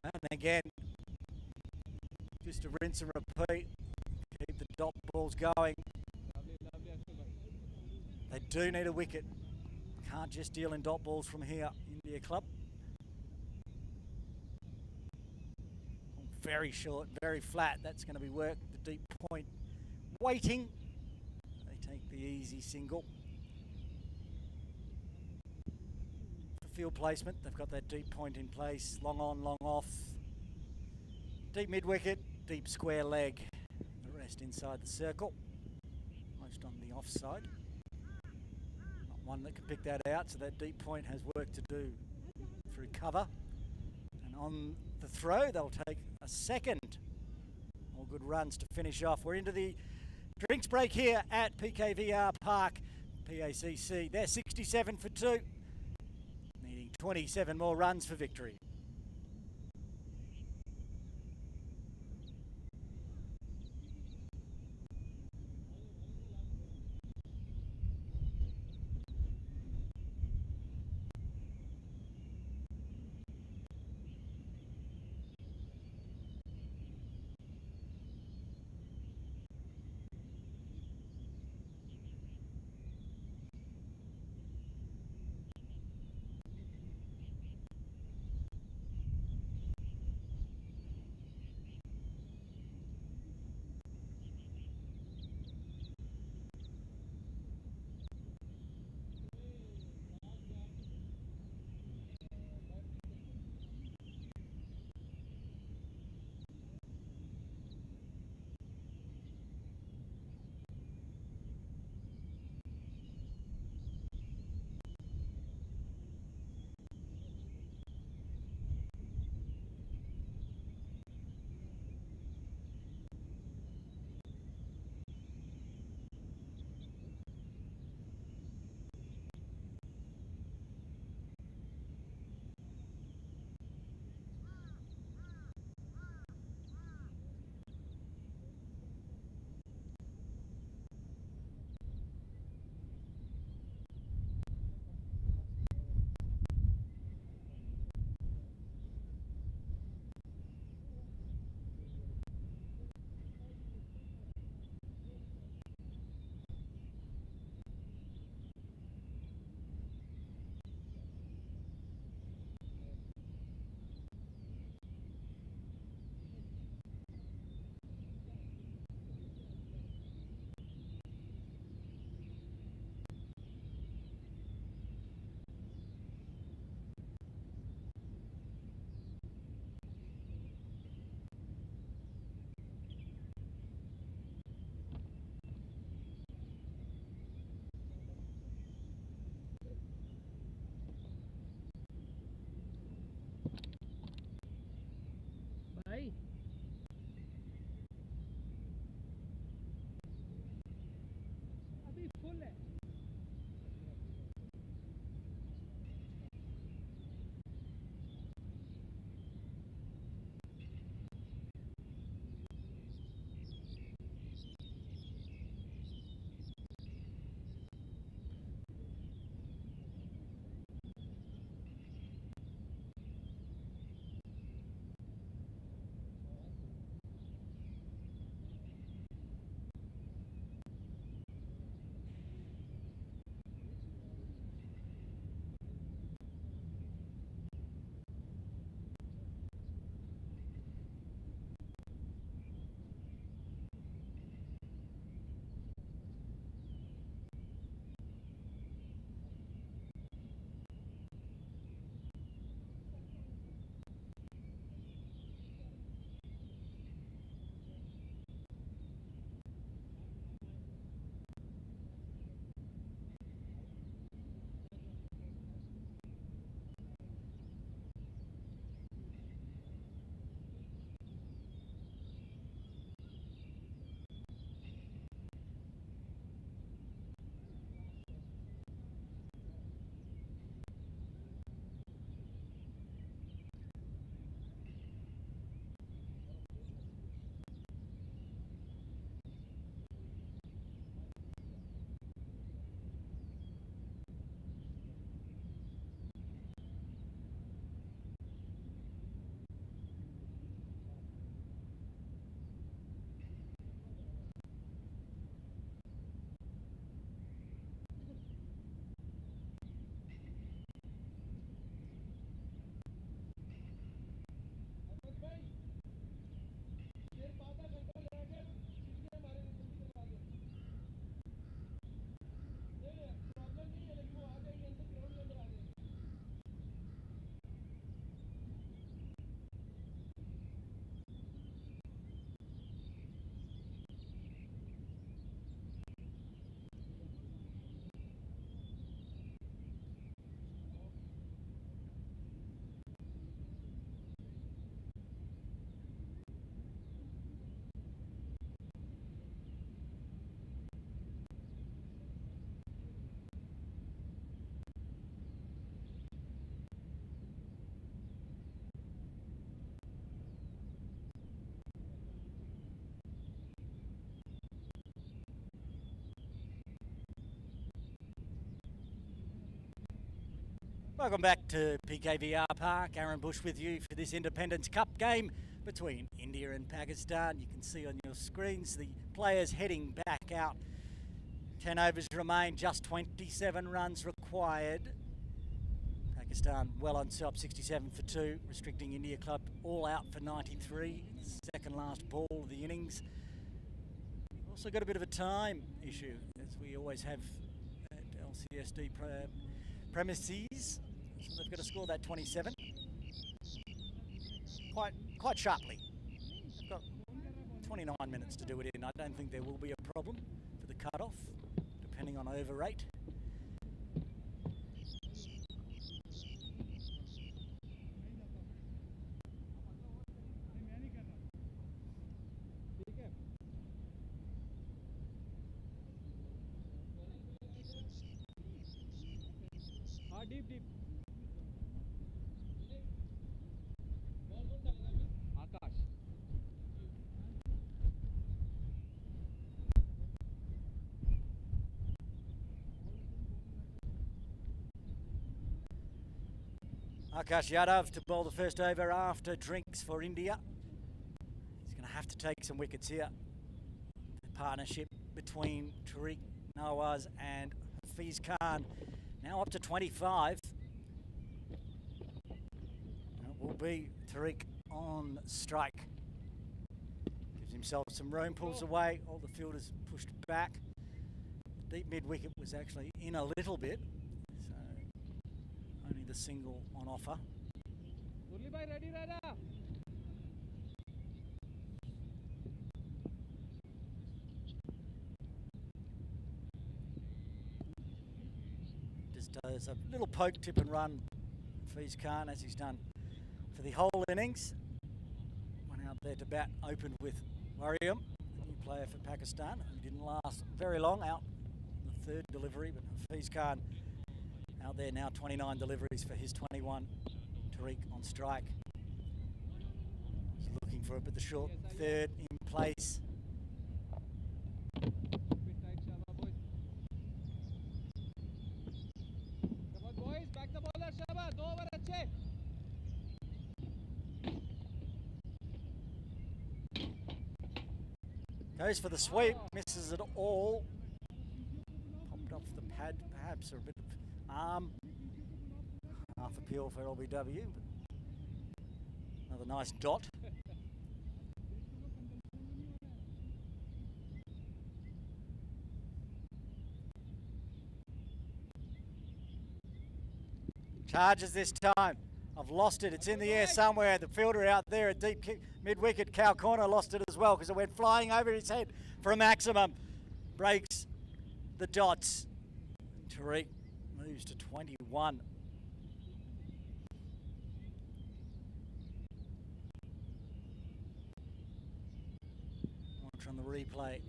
[SPEAKER 1] And again, just to rinse and repeat, keep the dot balls going. They do need a wicket. Can't just deal in dot balls from here, India club. Very short, very flat. That's going to be worked. The deep point waiting. They take the easy single. For field placement, they've got that deep point in place. Long on, long off. Deep mid wicket, deep square leg. The rest inside the circle. Most on the offside. One that can pick that out, so that deep point has work to do through cover. And on the throw, they'll take a second. All good runs to finish off. We're into the drinks break here at PKVR Park, PACC. They're 67 for 2, needing 27 more runs for victory.
[SPEAKER 2] भाई अभी full है
[SPEAKER 1] Welcome back to PKVR Park. Aaron Bush with you for this Independence Cup game between India and Pakistan. You can see on your screens the players heading back out. 10 overs remain, just 27 runs required. Pakistan well on top, 67 for 2, restricting India Club all out for 93. Second last ball of the innings. Also got a bit of a time issue, as we always have at LCSD premises. So they've got to score that 27 quite sharply. They've got 29 minutes to do it in. I don't think there will be a problem for the cut-off, depending on over rate.
[SPEAKER 2] deep deep Akash
[SPEAKER 1] Akash Yadav to bowl the first over after drinks for India. He's going to have to take some wickets here. The partnership between Tariq Nawaz and Hafiz Khan now up to 25. It will be Tariq on strike. Gives himself some room, pulls away, all the fielders pushed back. The deep mid wicket was actually in a little bit, so only the single on offer.
[SPEAKER 2] Murli bhai ready rehna
[SPEAKER 1] Just does a little poke, tip and run for Hafiz Khan, as he's done for the whole innings. One out there to bat, opened with Wariam, a new player for Pakistan. He didn't last very long out the third delivery, but Hafiz Khan out there now, 29 deliveries for his 21. Tariq on strike. He's looking for it, but the short third in place.
[SPEAKER 2] Bit tight, Shaba boys. Come on boys, back the bowler Shaba. 2 over अच्छे.
[SPEAKER 1] Goes for the sweep, misses it all. Popped off the pad, perhaps, or a bit of arm. Half appeal for LBW, but another nice dot. Charges this time. I've lost it. It's in the air somewhere. The fielder out there at deep kick, mid-wicket, Cow Corner, lost it as well because it went flying over his head for a maximum. Breaks the dots. Tariq moves to 21. Watch on the replay.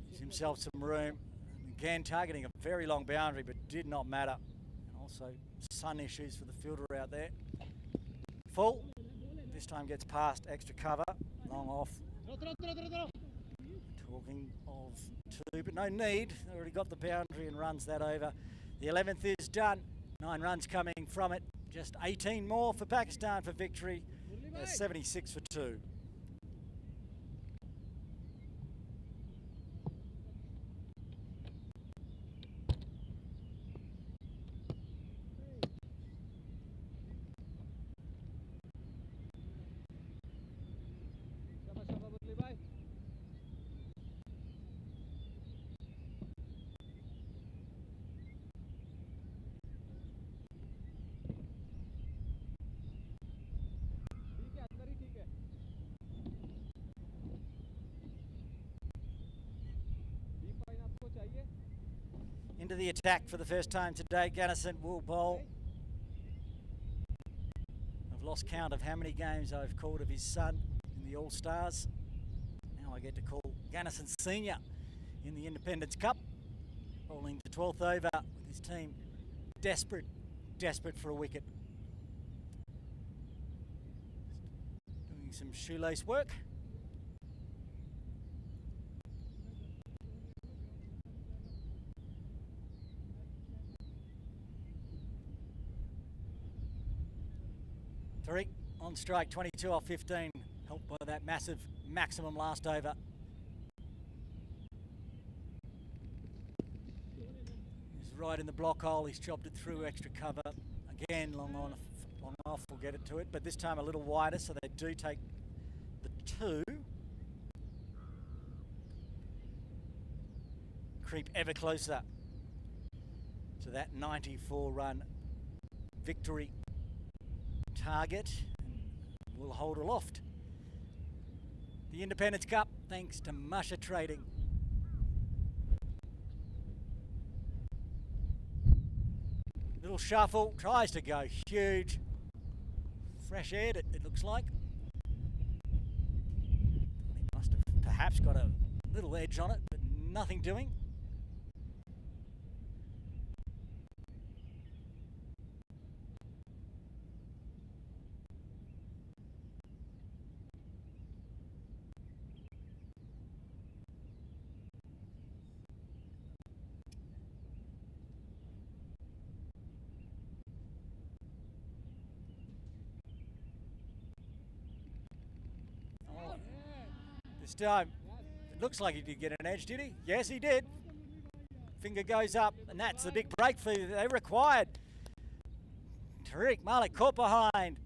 [SPEAKER 1] Gives himself some room. Again, targeting a very long boundary, but did not matter. And also sun issues for the fielder out there. Full. This time gets past extra cover. Long off. Talking of 2, but no need. Already got the boundary and runs that over. The 11th is done. 9 runs coming from it. Just 18 more for Pakistan for victory. 76 for 2. Into the attack for the first time today. Gannison will bowl. I've lost count of how many games I've called of his son in the All-Stars. Now I get to call Gannison Senior in the Independence Cup. Bowling the 12th over with his team desperate for a wicket. Doing some shoelace work. Tariq on strike, 22 off 15, helped by that massive maximum last over. He's right in the block hole, he's chopped it through extra cover. Again, long on, long off, we'll get it to it, but this time a little wider, so they do take the 2. Creep ever closer to that 94-run victory target, and will hold aloft the Independence Cup thanks to Musher Trading. Little shuffle, tries to go huge, fresh aired it looks like. He must have perhaps got a little edge on it, but nothing doing. This time, it looks like he did get an edge, did he? Yes, he did. Finger goes up, and that's the big breakthrough that they required. Tariq Malik caught behind.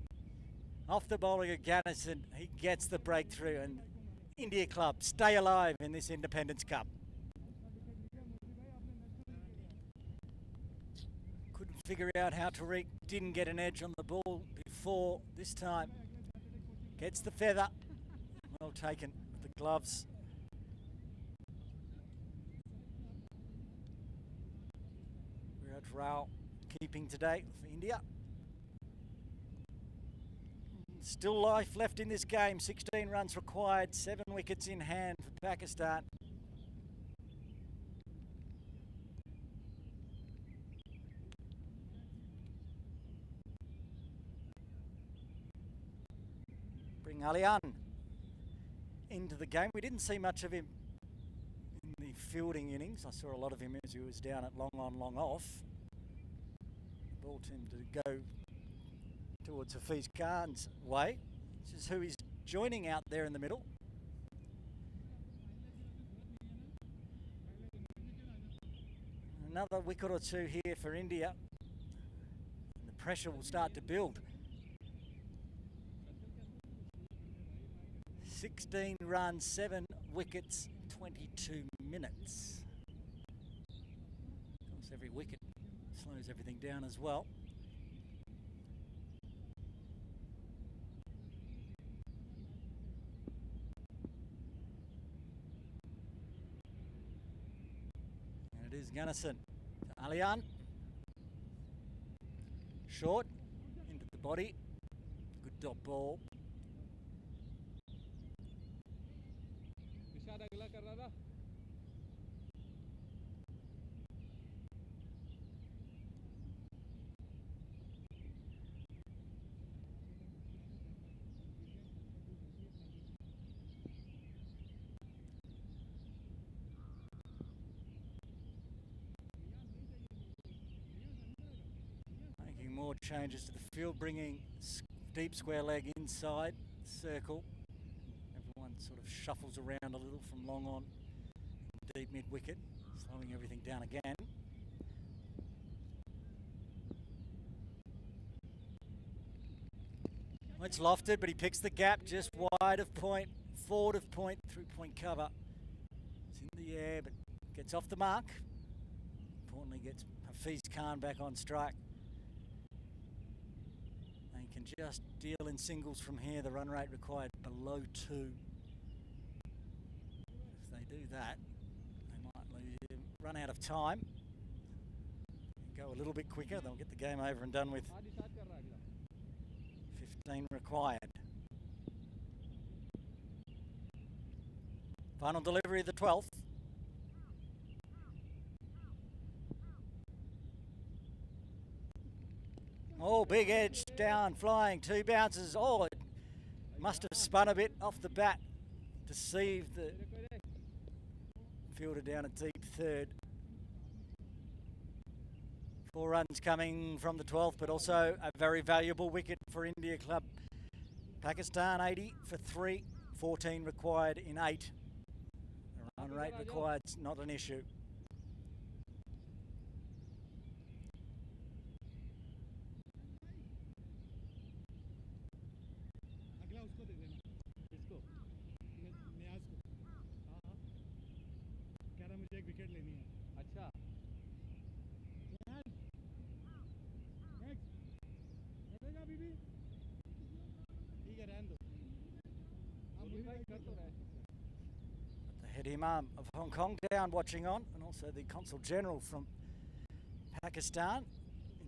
[SPEAKER 1] Off the bowling of Gannison, he gets the breakthrough, and India Club stay alive in this Independence Cup. Couldn't figure out how Tariq didn't get an edge on the ball before. This time, gets the feather. Well taken with the gloves. Virat Rao keeping today for India. Still life left in this game. 16 runs required, 7 wickets in hand for Pakistan. Bring Alian into the game. We didn't see much of him in the fielding innings. I saw a lot of him as he was down at long on, long off. Ball to him to go towards Hafiz Khan's way. This is who he's joining out there in the middle. Another wicket or two here for India. And the pressure will start to build. 16 runs, 7 wickets, 22 minutes. Of course, every wicket slows everything down as well. And it is Gunnison. Alian. Short, into the body. Good dot ball.
[SPEAKER 2] अगला कर रहा था
[SPEAKER 1] Making more changes to the field, bringing deep square leg inside circle. Sort of shuffles around a little from long on, deep mid wicket, slowing everything down again. Well, it's lofted, but he picks the gap just wide of point, forward of point, through point cover. It's in the air, but gets off the mark. Importantly, gets Hafiz Khan back on strike. And he can just deal in singles from here. The run rate required below 2. Do that, they might run out of time. Go a little bit quicker, they'll get the game over and done with. 15 required. Final delivery of the 12th. Oh, big edge down, flying, 2 bounces. Oh, it must have spun a bit off the bat, deceived the fielder down a deep third. 4 runs coming from the 12th, but also a very valuable wicket for India club. Pakistan 80 for 3, 14 required in 8. The run rate required is not an issue. The head imam of Hong Kong down watching on, and also the Consul General from Pakistan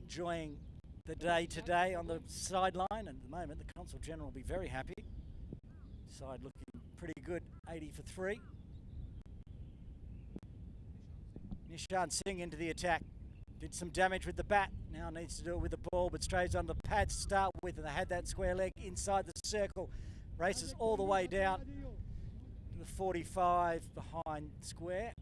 [SPEAKER 1] enjoying the day today on the sideline. And at the moment the Consul General will be very happy. Side looking pretty good, 80 for 3. Nishan Singh into the attack. Did some damage with the bat, now needs to do it with the ball, but strays on the pads to start with, and they had that square leg inside the circle. Races all the way down to the 45 behind square.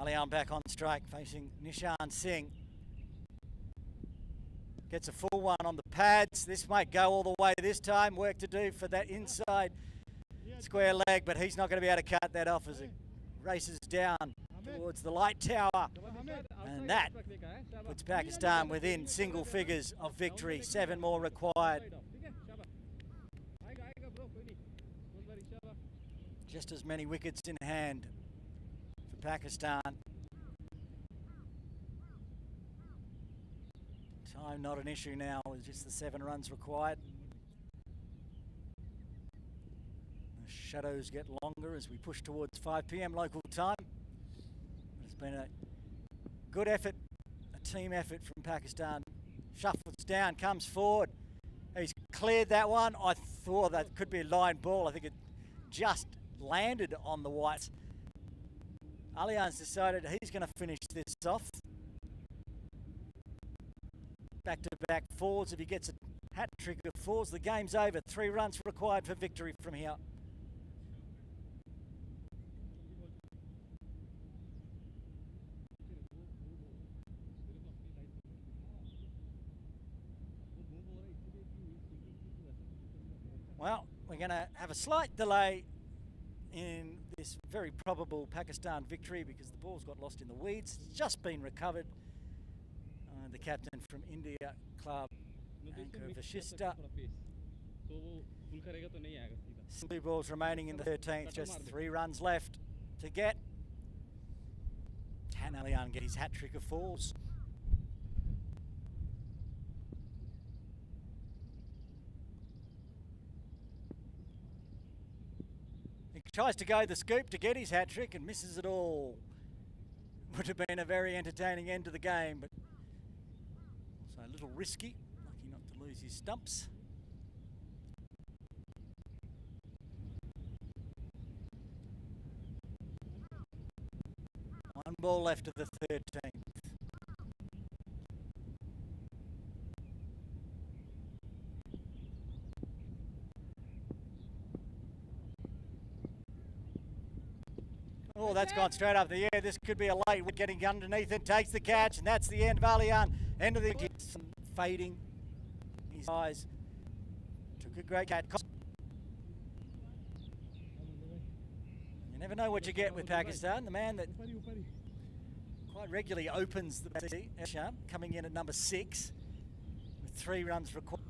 [SPEAKER 1] Alian back on strike, facing Nishan Singh. Gets a full one on the pads. This might go all the way this time. Work to do for that inside square leg, but he's not going to be able to cut that off as it races down towards the light tower. And that puts Pakistan within single figures of victory. 7 more required. Just as many wickets in hand for Pakistan. Time not an issue now, it's just the 7 runs required. The shadows get longer as we push towards 5 p.m. local time. It's been a good effort, a team effort from Pakistan. Shuffles down, comes forward. He's cleared that one. I thought that could be a line ball. I think it just landed on the whites. Alian's decided he's going to finish this off. Back-to-back fours. If he gets a hat-trick of fours, the game's over. 3 runs required for victory from here. Well, we're going to have a slight delay in this very probable Pakistan victory because the ball's got lost in the weeds. It's just been recovered. The captain from India club, Anchor Vashista. 2 balls remaining in the 13th, just 3 runs left to get. Can Alian get his hat-trick of 4s? He tries to go the scoop to get his hat-trick and misses it all. Would have been a very entertaining end to the game, but a little risky, lucky not to lose his stumps. One ball left of the 13th. Oh, that's gone straight up the air. This could be a late one. Getting underneath it, takes the catch, and that's the end of Alian. End of the fading. His eyes took a great catch. You never know what you get with Pakistan. The man that quite regularly opens the Esham, coming in at number 6 with 3 runs required.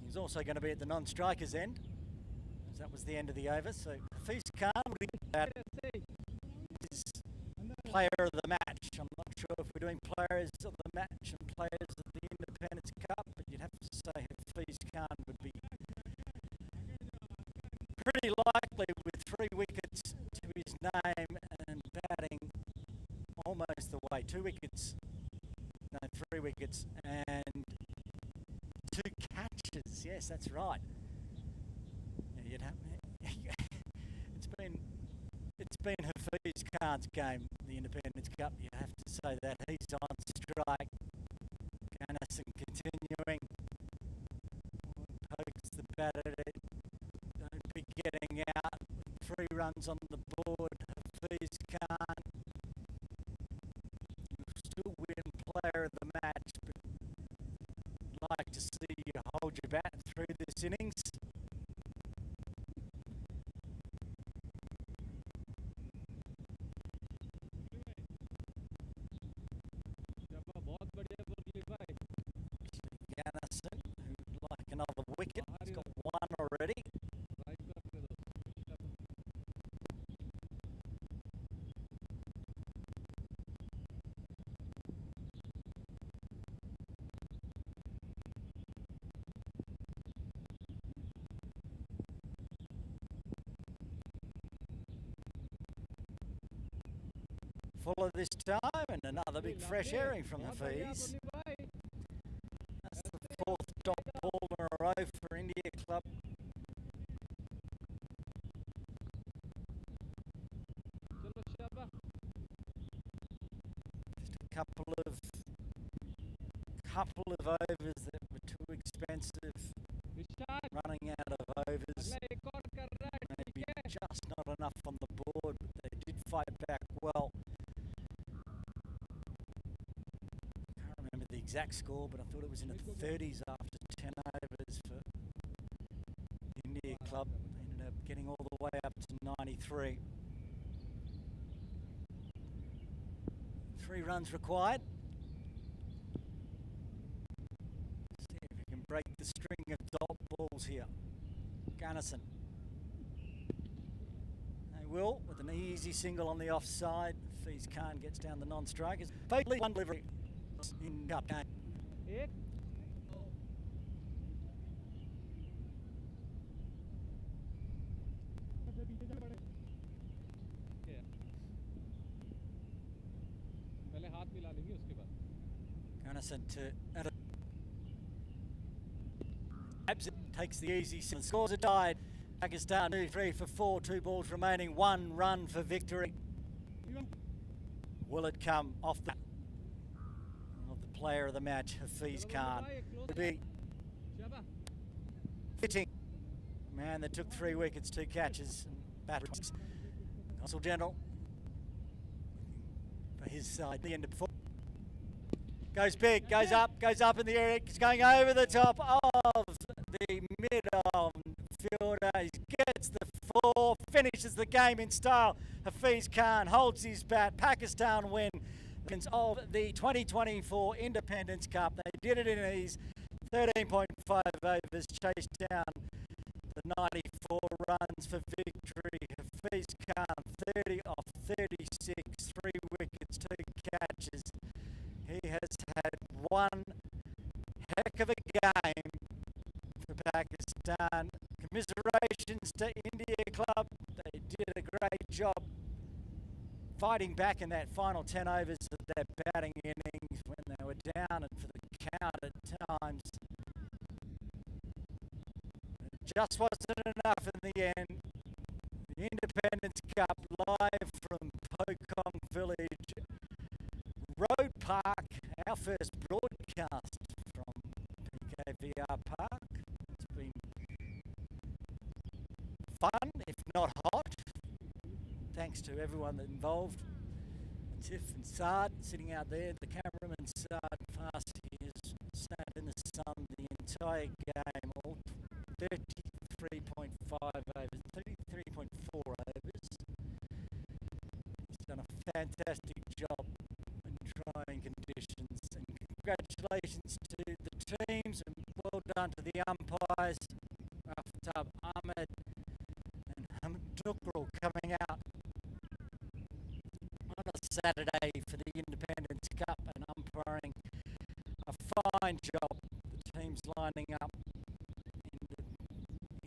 [SPEAKER 1] He's also going to be at the non-strikers end, as that was the end of the over. So Hafiz Khan will be about his player of the match. I'm not sure if we're doing players of the match and players of the Independence Cup, but you'd have to say Hafiz Khan would be pretty likely with 3 wickets to his name and batting almost the way. 2 wickets, no, 3 wickets and 2 catches. Yes, that's right. Yeah, you'd have. It's been Hafiz Khan's game, the Independence Cup. You have to say that. He's on strike. Ganassan continuing. Pokes the bat at it. Don't be getting out. 3 runs on the board. Hafiz Khan will still win player of the match, but I'd like to see you hold your bat through this innings. Ganassan, who'd like another wicket. He's got 1 already. Full of this time, and another big fresh airing from Hafiz. That's the 4th dot ball in a row for India Club. Just a couple of overs that were too expensive. Running out of overs. Maybe just not enough on the board, but they did fight back well. exact score, but I thought it was in the 30s after 10 overs for India Club. Ended up getting all the way up to 93. 3 runs required. See if we can break the string of dot balls here. Gunnison. They will, with an easy single on the offside. Hafiz Khan gets down the non-strikers. Fatally one delivery in cup game.
[SPEAKER 2] एक पहले हाथ मिला लेंगे उसके बाद
[SPEAKER 1] Gunnison to Absent takes the easy single. Scores are tied. Pakistan 2-3 for 4, 2 balls remaining, 1 run for victory. Will it come off the of the player of the match, Hafiz Khan? To be fitting. Man that took 3 wickets, 2 catches, and batteries. Consul General for his side. The end of 4. Goes big, goes up in the air. It's going over the top of the mid-on fielder. He gets the 4, finishes the game in style. Hafiz Khan holds his bat. Pakistan win of the 2024 Independence Cup. They did it in ease. 13.5 overs, chased down the 94 runs for victory. Hafiz Khan 30 off 36, 3 wickets, 2 catches. He has had one heck of a game for Pakistan. Commiserations to India Club. They did a great job fighting back in that final 10 overs of their batting innings when they were down and for the count at times. It just wasn't enough in the end. The Independence Cup live from Pokong Village Road Park, our first broadcast from PKVR Park. It's been fun, if not hot. Thanks to everyone that involved. Tiff and Saad sitting out there. The cameraman Saad fast he has sat in the sun the entire game, all 33.5 overs, 33.4 overs. He's done a fantastic job in trying conditions, and congratulations to the teams and well done to the umpires, Aftab Ahmed and Hamid Nukrul coming out on a Saturday for the Independence Cup and umpiring a fine job. The teams lining up in the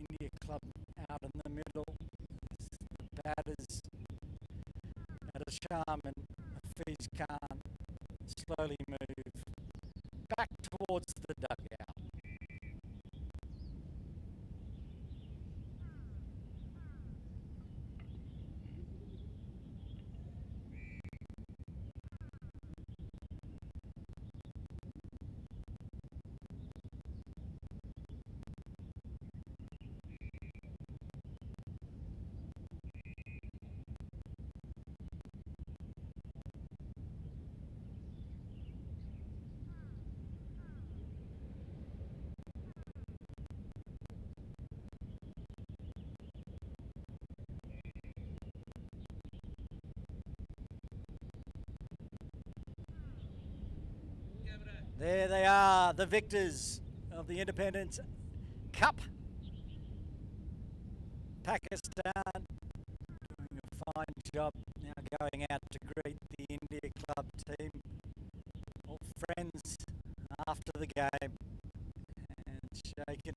[SPEAKER 1] India Club out in the middle. The batters Adil Sham and Hafiz Khan slowly move back towards the dugout. There they are, the victors of the Independence Cup. Pakistan doing a fine job now going out to greet the India Club team. All friends after the game and shaking.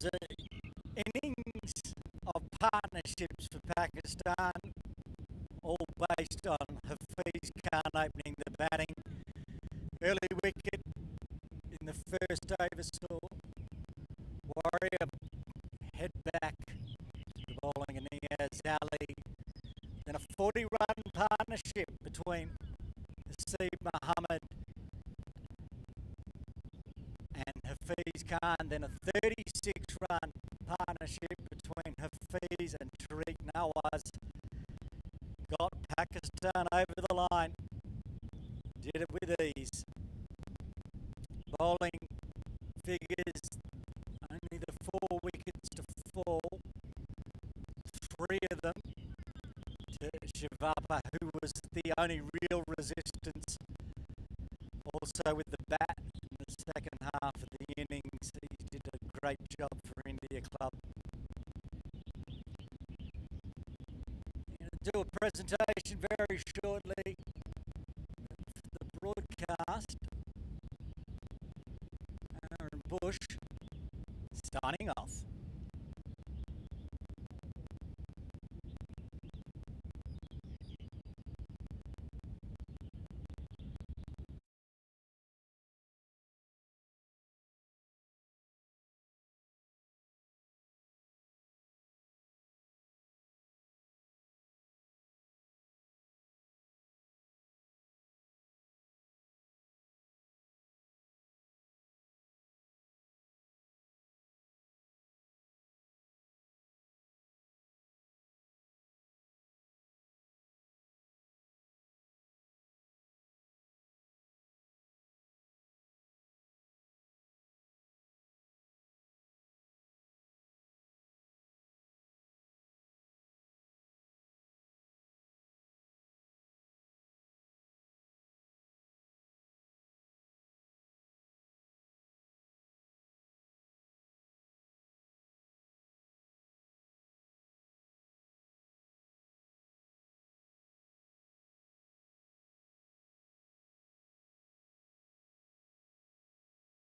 [SPEAKER 1] was an innings of partnerships for Pakistan, all based on Hafiz Khan opening the batting. Early wicket in the first over saw Warrior head back to the bowling of Niaz Ali. Then a 40-run partnership between Nasib Muhammad and Hafiz Khan. Then a 36-run partnership between Hafiz and Tariq Nawaz. Got Pakistan over the line. Did it with ease. Bowling figures, only the 4 wickets to fall. 3 of them to Shavapa, who was the only real resistance. Also with the bat in the second half of the innings, he did a great job for India Club. I'm going to do a presentation very shortly for the broadcast. Aaron Bush signing off.